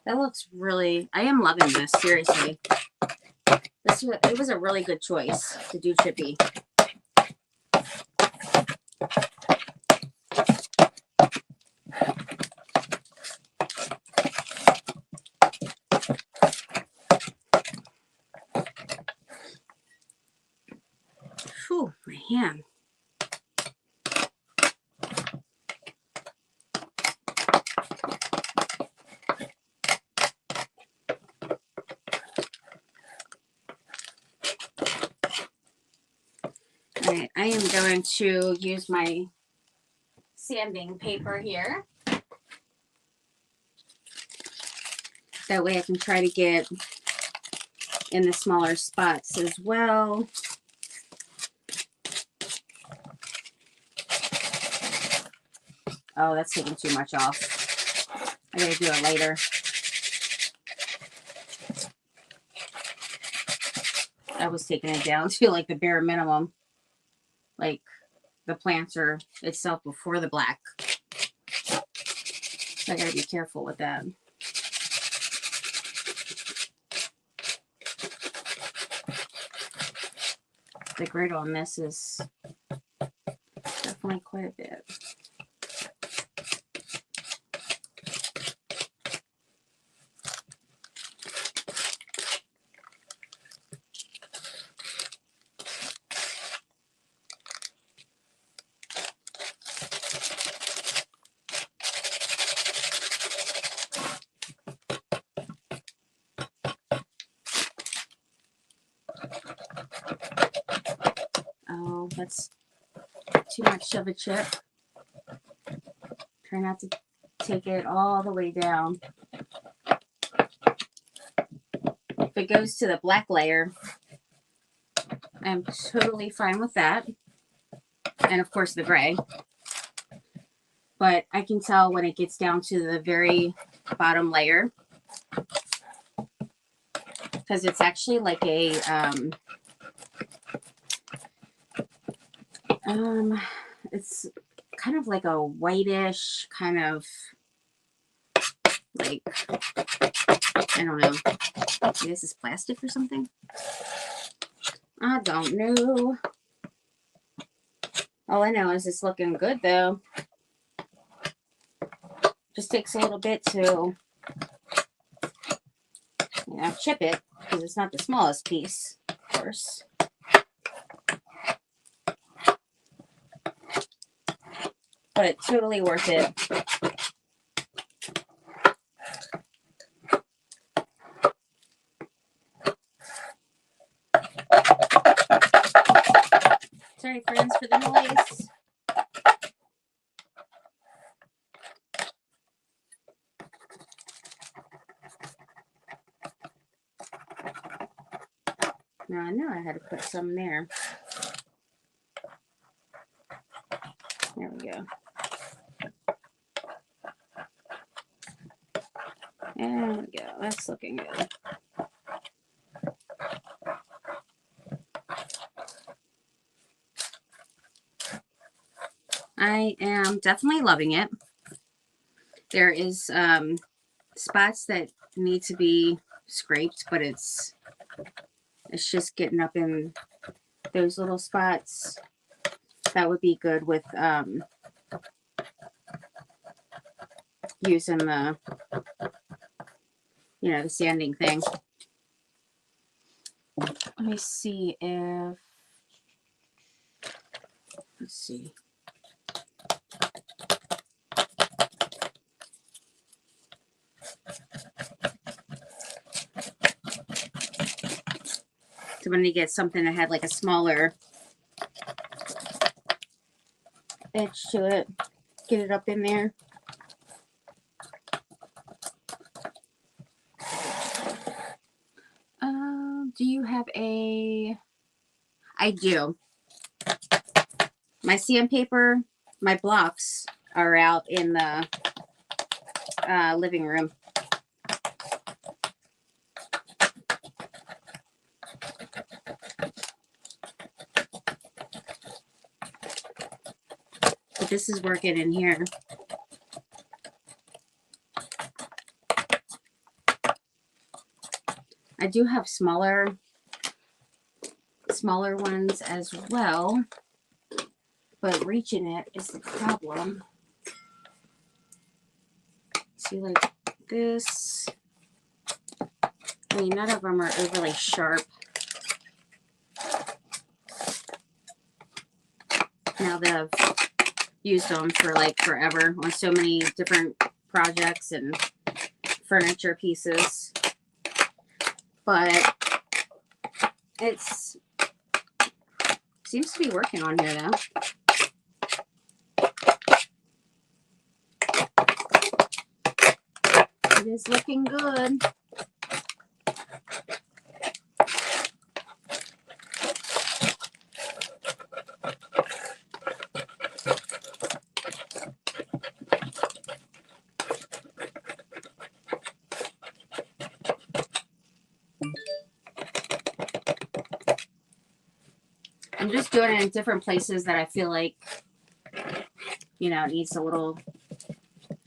That looks really, I am loving this, seriously. It was a really good choice to do chippy. Whew, my hand. All right, I am going to use my sanding paper here. That way I can try to get in the smaller spots as well. Oh, that's taking too much off. I gotta do it later. I was taking it down to like the bare minimum. Like the planter itself before the black. So I gotta be careful with that. The grit on this is definitely quite a bit. Oh, that's too much of a chip. Try not to take it all the way down. If it goes to the black layer, I'm totally fine with that. And of course the gray. But I can tell when it gets down to the very bottom layer, because it's actually like a it's kind of like a whitish kind of like, I don't know. Maybe this is plastic or something. I don't know. All I know is it's looking good though. Just takes a little bit to, chip it, because it's not the smallest piece, of course. But it's totally worth it. Sorry, friends, for the noise. Now I know I had to put some there. There we go. There we go. That's looking good. I am definitely loving it. There is spots that need to be scraped, but it's just getting up in those little spots. That would be good with using the, the sanding thing. Let me see if, let's see. So I'm going to get something that had like a smaller edge to it. Get it up in there. Do you have a... I do. My sandpaper, my blocks are out in the living room. But this is working in here. I do have smaller ones as well, but reaching it is the problem. See, like this. I mean, none of them are overly sharp. Now that I've used them for like forever on so many different projects and furniture pieces. But it's seems to be working on here though. It is looking good. I'm just doing it in different places that I feel like, you know, it needs a little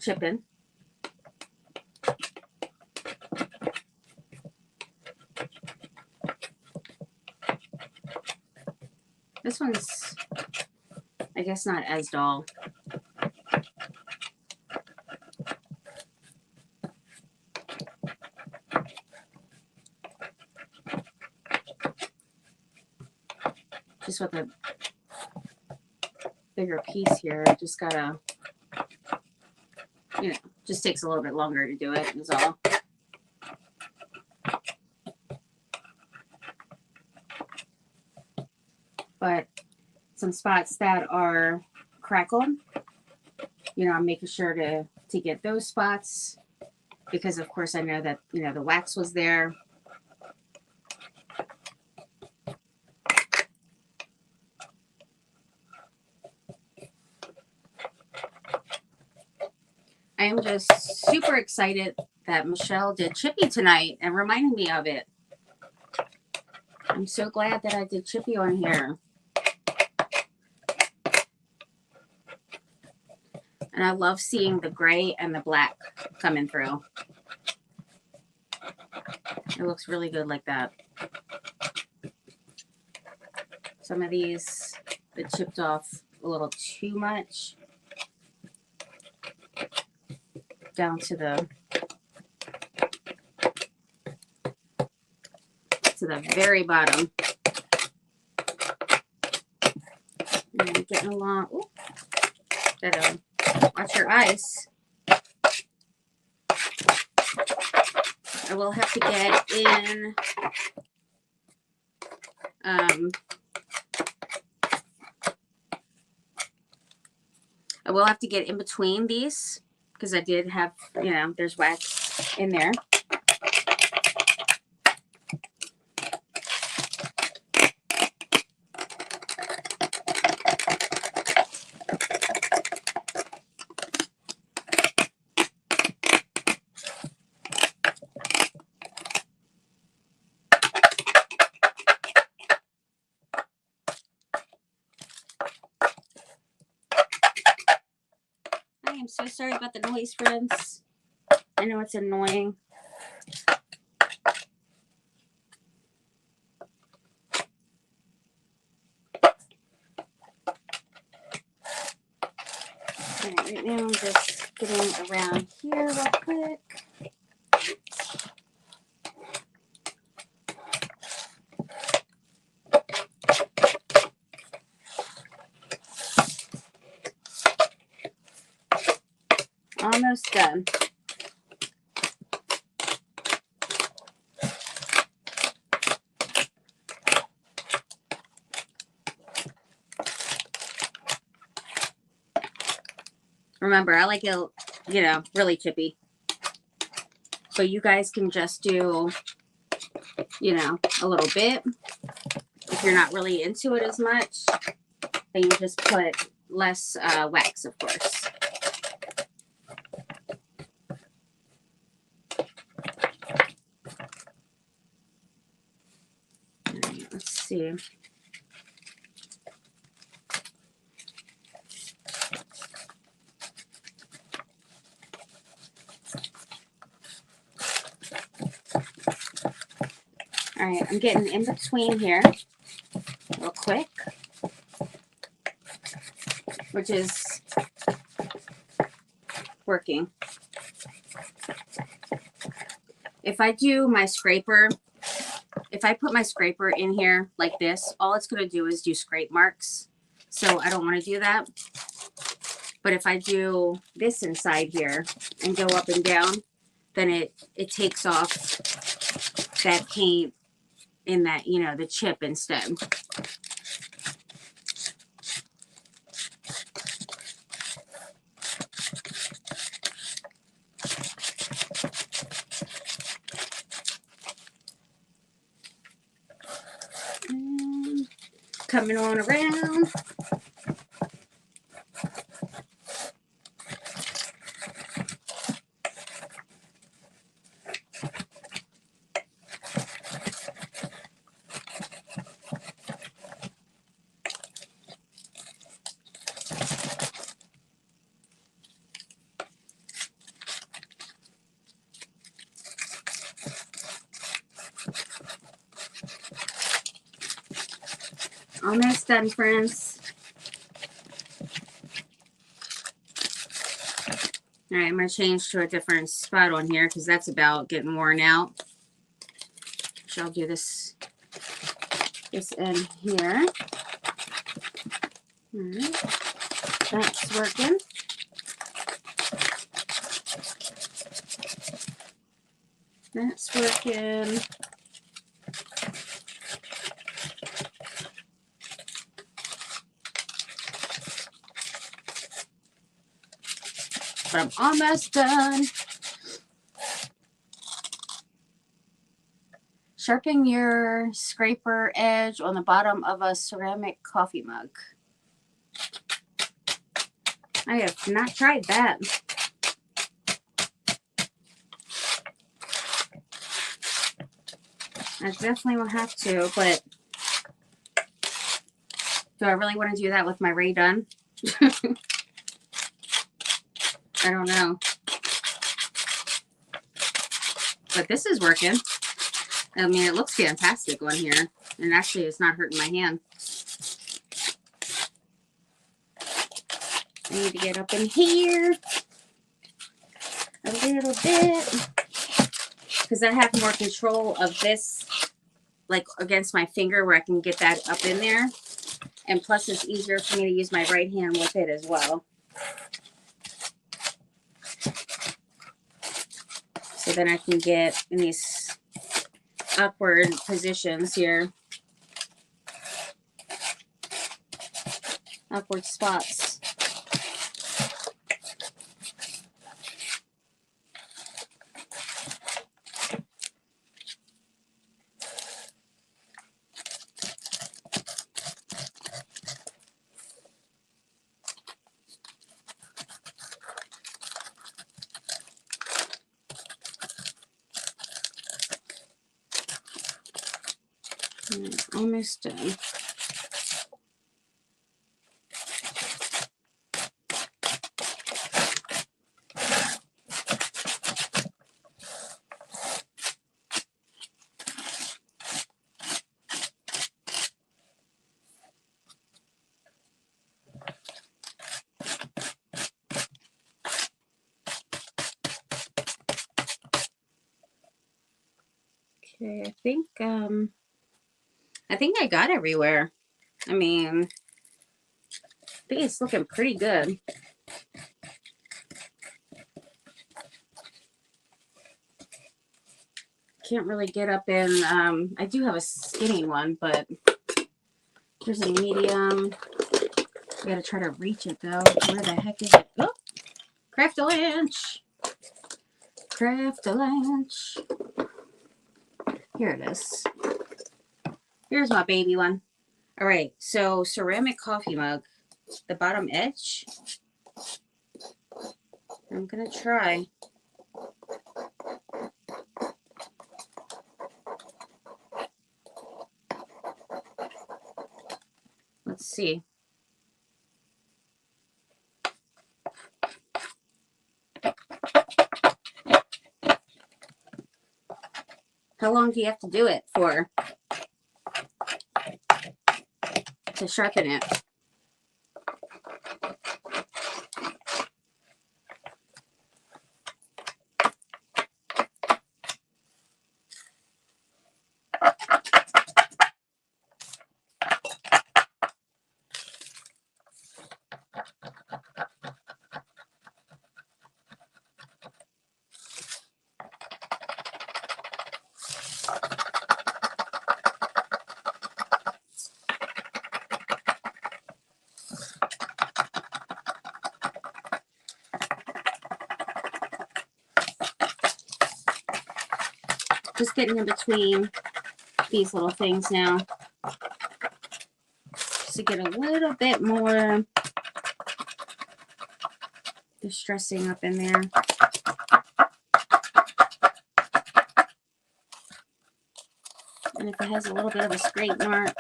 chipping. This one's, I guess, not as dull. Just with a bigger piece here, I just gotta, you know, just takes a little bit longer to do it, is all. But some spots that are crackled, you know, I'm making sure to get those spots because, of course, I know that, you know, the wax was there. I am just super excited that Michelle did Chippy tonight and reminded me of it. I'm so glad that I did Chippy on here. And I love seeing the gray and the black coming through. It looks really good like that. Some of these, they chipped off a little too much. Down to the very bottom. And getting along. Ooh, gotta watch your eyes. I will have to get in I will have to get in between these because I did have, you know, there's wax in there. I am so sorry about the noise, friends. I know it's annoying. Right now I'm just getting around here real quick. almost done. Remember, I like it, you know, really chippy. But you guys can just do, you know, a little bit. If you're not really into it as much, then you just put less wax, of course. Right, let's see. All right, I'm getting in between here real quick, which is working. If I do my scraper, if I put my scraper in here like this, all it's going to do is do scrape marks. So I don't want to do that. But if I do this inside here and go up and down, then it takes off that paint in that, you know, the chip instead. And coming on around. Almost done, friends. All right, I'm going to change to a different spot on here because that's about getting worn out. So I'll do this end here. All right, that's working. That's working. But I'm almost done. Sharpen your scraper edge on the bottom of a ceramic coffee mug. I have not tried that. I definitely will have to, but do I really want to do that with my Ray done? I don't know. But this is working. I mean, it looks fantastic on here. And actually, it's not hurting my hand. I need to get up in here a little bit. Because I have more control of this, like, against my finger where I can get that up in there. And plus, it's easier for me to use my right hand with it as well. So then I can get in these upward positions here. Upward spots. Almost done. Okay, I think I got everywhere. I mean, I think it's looking pretty good. can't really get up in, I do have a skinny one, but here's a medium. I gotta try to reach it though. Where the heck is it? Oh, Craft-A-Lanch. Craft-A-Lanch. Here it is. Here's my baby one. All right, so ceramic coffee mug, the bottom edge. I'm gonna try. Let's see. How long do you have to do it for to sharpen it? Just getting in between these little things now to get a little bit more distressing up in there. And if it has a little bit of a scrape mark,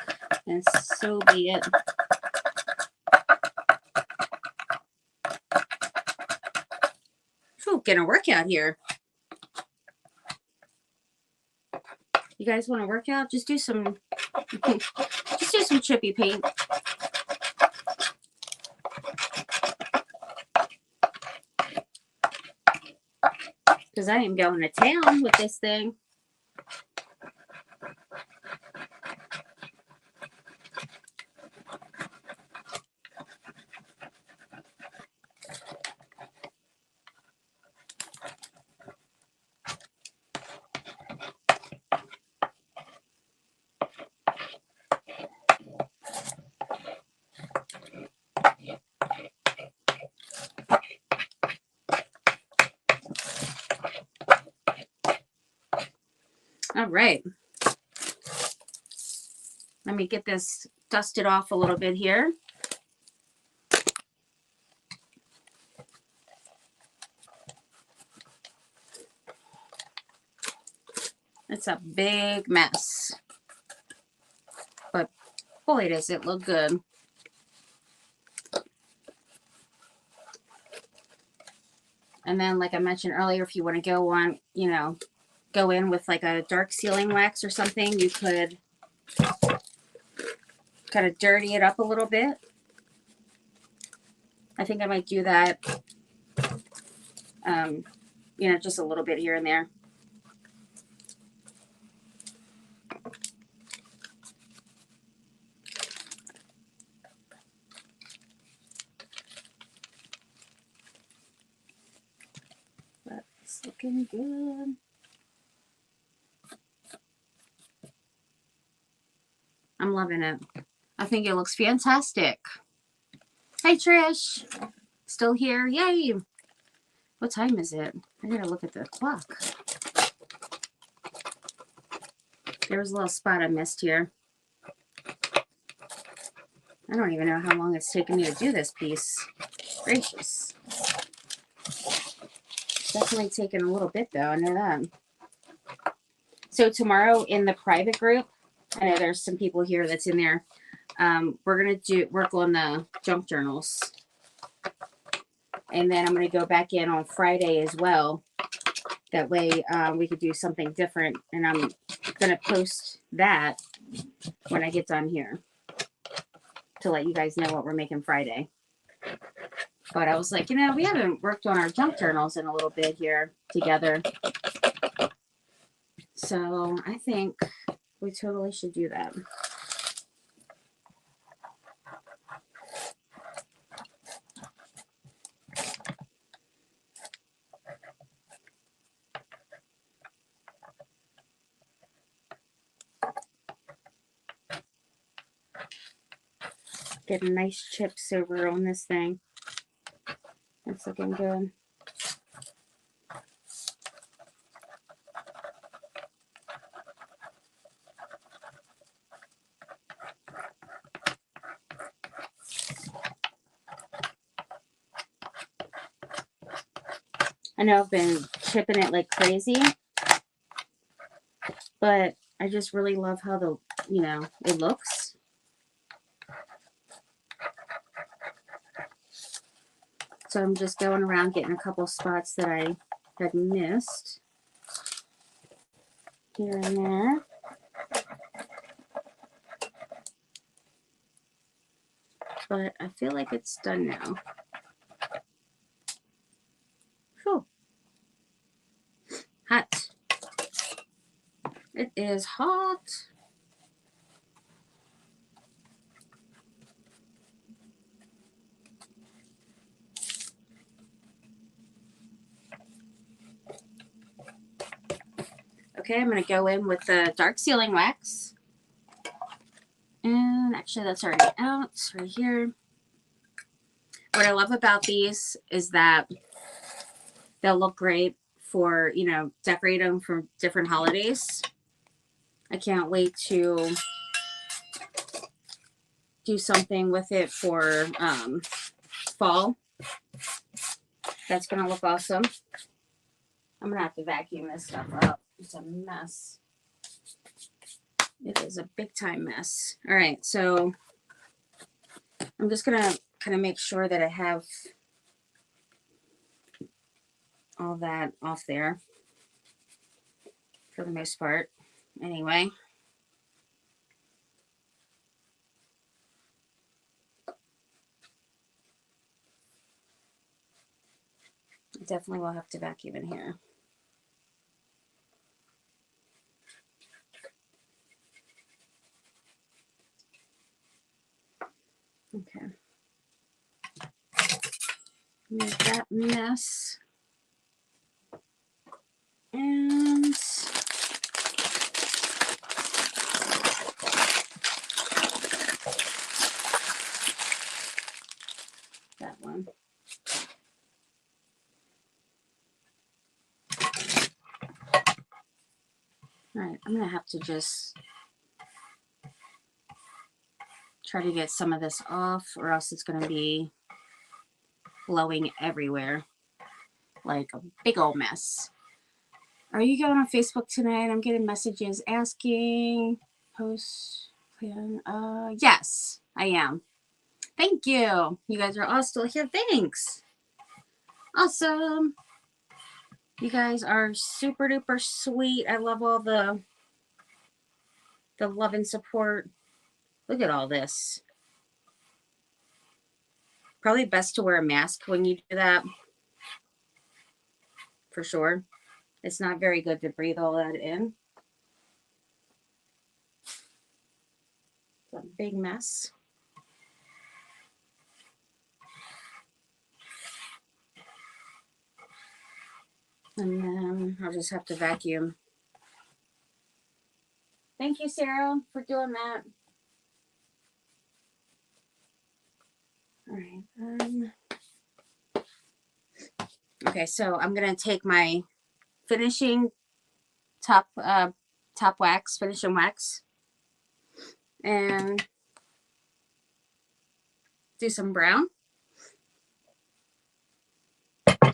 then so be it. Whew, getting a workout here. You guys want to work out? Just do some chippy paint. Because I am going to town with this thing. All right. Let me get this dusted off a little bit here. It's a big mess. But boy, does it look good. And then, like I mentioned earlier, if you want to go on, go in with like a dark sealing wax or something, you could kind of dirty it up a little bit. I think I might do that, just a little bit here and there. But it's looking good. I'm loving it. I think it looks fantastic. Hi, Trish. Still here? Yay. What time is it? I gotta look at the clock. There was a little spot I missed here. I don't even know how long it's taken me to do this piece. Gracious. Definitely taken a little bit though, I know that. So tomorrow in the private group, I know there's some people here that's in there. We're going to work on the junk journals. And then I'm going to go back in on Friday as well. That way we could do something different. And I'm going to post that when I get done here to let you guys know what we're making Friday. But I was like, we haven't worked on our junk journals in a little bit here together. So I think we totally should do that. Getting nice chips over on this thing. That's looking good. I know I've been chipping it like crazy, but I just really love how it looks. So I'm just going around getting a couple spots that I had missed here and there. But I feel like it's done now. Whew. Hot. It is hot. Okay, I'm going to go in with the dark sealing wax. And actually, that's already out right here. What I love about these is that they'll look great for, decorate them for different holidays. I can't wait to do something with it for fall. That's going to look awesome. I'm going to have to vacuum this stuff up. It's a mess. It is a big time mess. All right, so I'm just going to kind of make sure that I have all that off there for the most part. Anyway. I definitely will have to vacuum in here. Okay. Make that mess. And that one. All right, I'm going to have to just try to get some of this off, or else it's going to be blowing everywhere like a big old mess. Are you going on Facebook tonight? I'm getting messages asking. Post plan. Yes, I am. Thank you. You guys are all still here. Thanks. Awesome. You guys are super duper sweet. I love all the love and support. Look at all this. Probably best to wear a mask when you do that. For sure. It's not very good to breathe all that in. It's a big mess. And then I'll just have to vacuum. Thank you, Sarah, for doing that. All right. Okay, so I'm gonna take my finishing top wax, finishing wax, and do some brown. A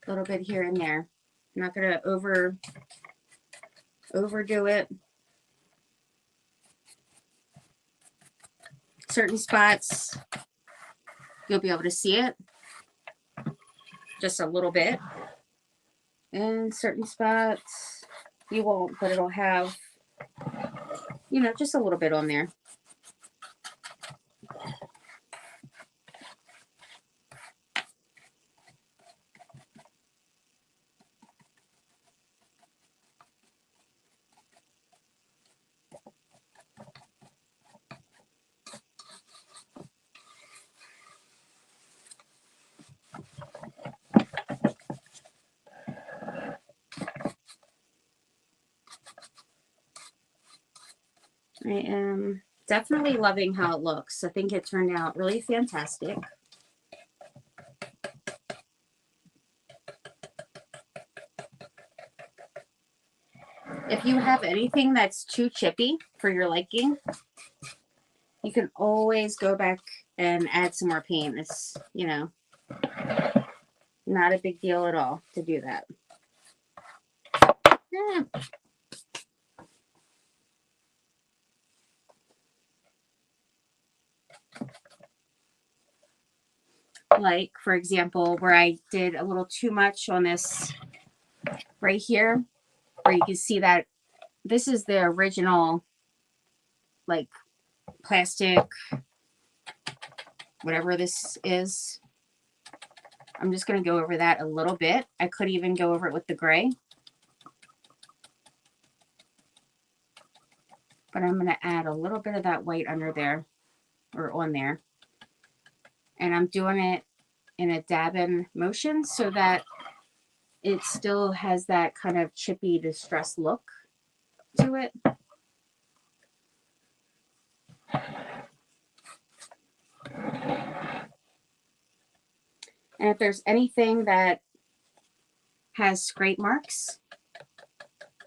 little bit here and there. I'm not gonna overdo it. Certain spots you'll be able to see it just a little bit, and certain spots you won't, but it'll have, just a little bit on there. I am definitely loving how it looks. I think it turned out really fantastic. If you have anything that's too chippy for your liking, you can always go back and add some more paint. It's, you know, not a big deal at all to do that. Yeah. Like, for example, where I did a little too much on this right here, where you can see that this is the original, like, plastic, whatever this is. I'm just going to go over that a little bit. I could even go over it with the gray. But I'm going to add a little bit of that white under there, or on there. And I'm doing it in a dabbing motion so that it still has that kind of chippy, distressed look to it. And if there's anything that has scrape marks,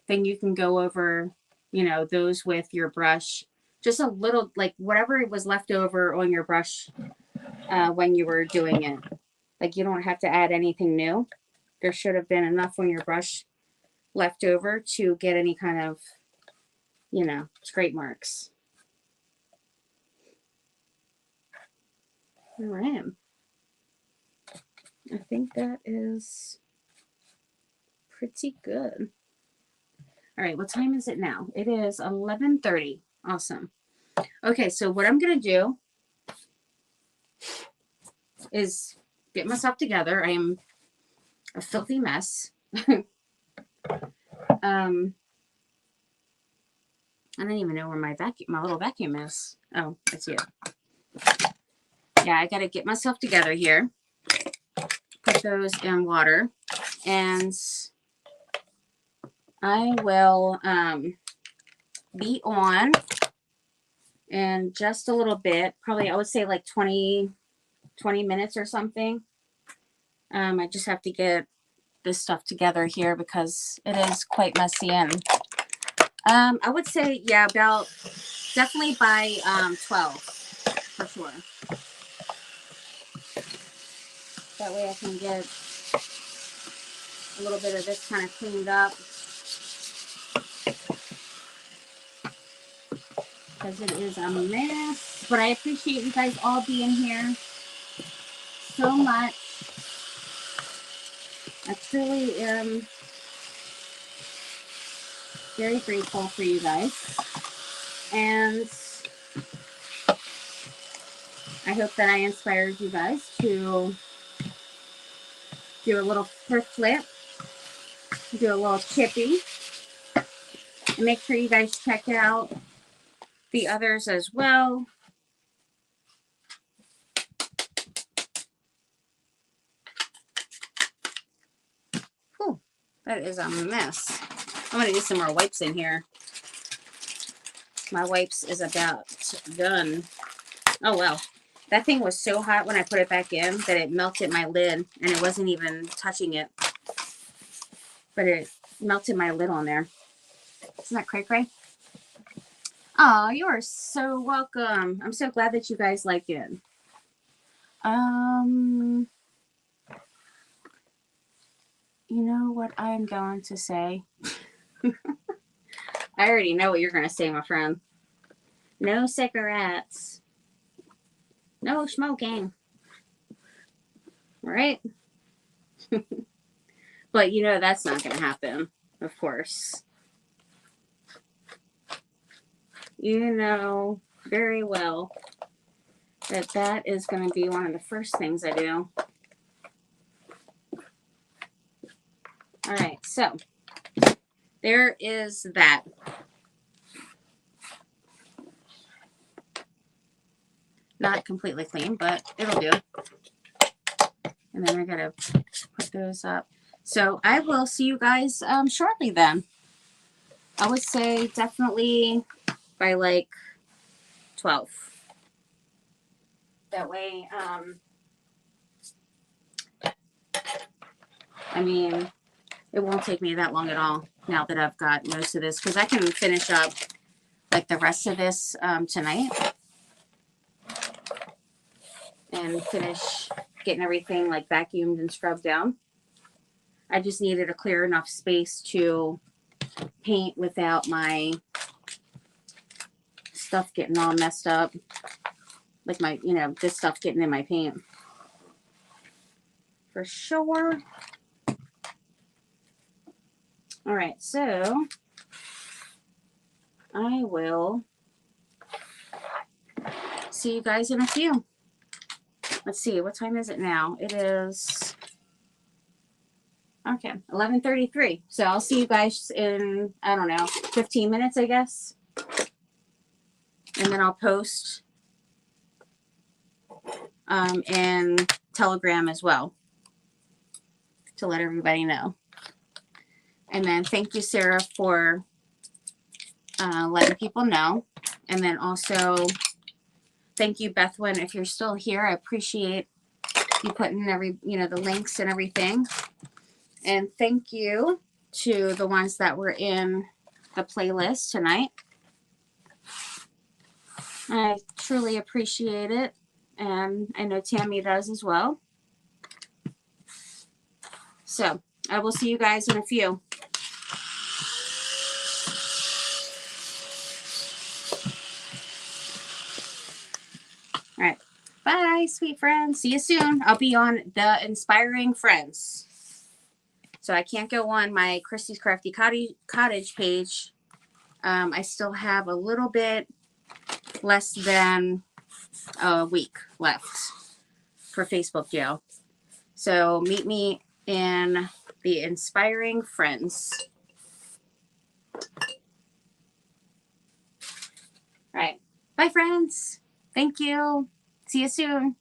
then you can go over, you know, those with your brush. Just a little, like whatever was left over on your brush when you were doing it. Like you don't have to add anything new. There should have been enough on your brush left over to get any kind of, you know, scrape marks. All right. I think that is pretty good. All right, what time is it now? It is 11:30. Awesome. Okay, so what I'm going to do is get myself together. I am a filthy mess. I don't even know where my little vacuum is. Oh, it's here. Yeah, I got to get myself together here. Put those in water, and I will be on in just a little bit. Probably, I would say like 20 minutes or something. I just have to get this stuff together here because it is quite messy, and I would say, yeah, about definitely by 12 for sure. That way I can get a little bit of this kind of cleaned up, because it is a mess. But I appreciate you guys all being here so much. I truly am very grateful for you guys. And I hope that I inspired you guys to do a little thrift flip, do a little chippy, and make sure you guys check out the others as well. Whew, that is a mess. I'm going to get some more wipes in here. My wipes is about done. Oh, well. That thing was so hot when I put it back in that it melted my lid, and it wasn't even touching it. But it melted my lid on there. Isn't that cray-cray? Oh, you are so welcome. I'm so glad that you guys like it. You know what I'm going to say? I already know what you're going to say, my friend. No cigarettes. No smoking. Right? But you know that's not going to happen, of course. You know very well that that is going to be one of the first things I do. All right, so there is that. Not completely clean, but it'll do. And then I gotta put those up. So I will see you guys shortly then. I would say definitely by like 12. That way, I mean, it won't take me that long at all now that I've got most of this, because I can finish up like the rest of this tonight and finish getting everything like vacuumed and scrubbed down. I just needed a clear enough space to paint without my stuff getting all messed up. Like my, you know, this stuff getting in my paint. For sure. All right, so I will see you guys in a few. Let's see, what time is it now? It is, okay, 11:33. So I'll see you guys in, I don't know, 15 minutes, I guess. And then I'll post in Telegram as well to let everybody know. And then thank you, Sarah, for letting people know. And then also thank you, Bethwin, if you're still here. I appreciate you putting the links and everything. And thank you to the ones that were in the playlist tonight. I truly appreciate it. And I know Tammy does as well. So I will see you guys in a few. All right. Bye, sweet friends. See you soon. I'll be on the Inspiring Friends. So I can't go on my Christy's Crafty Cottage page. I still have a little bit less than a week left for Facebook jail. So meet me in the Inspiring Friends. All right. Bye, friends. Thank you. See you soon.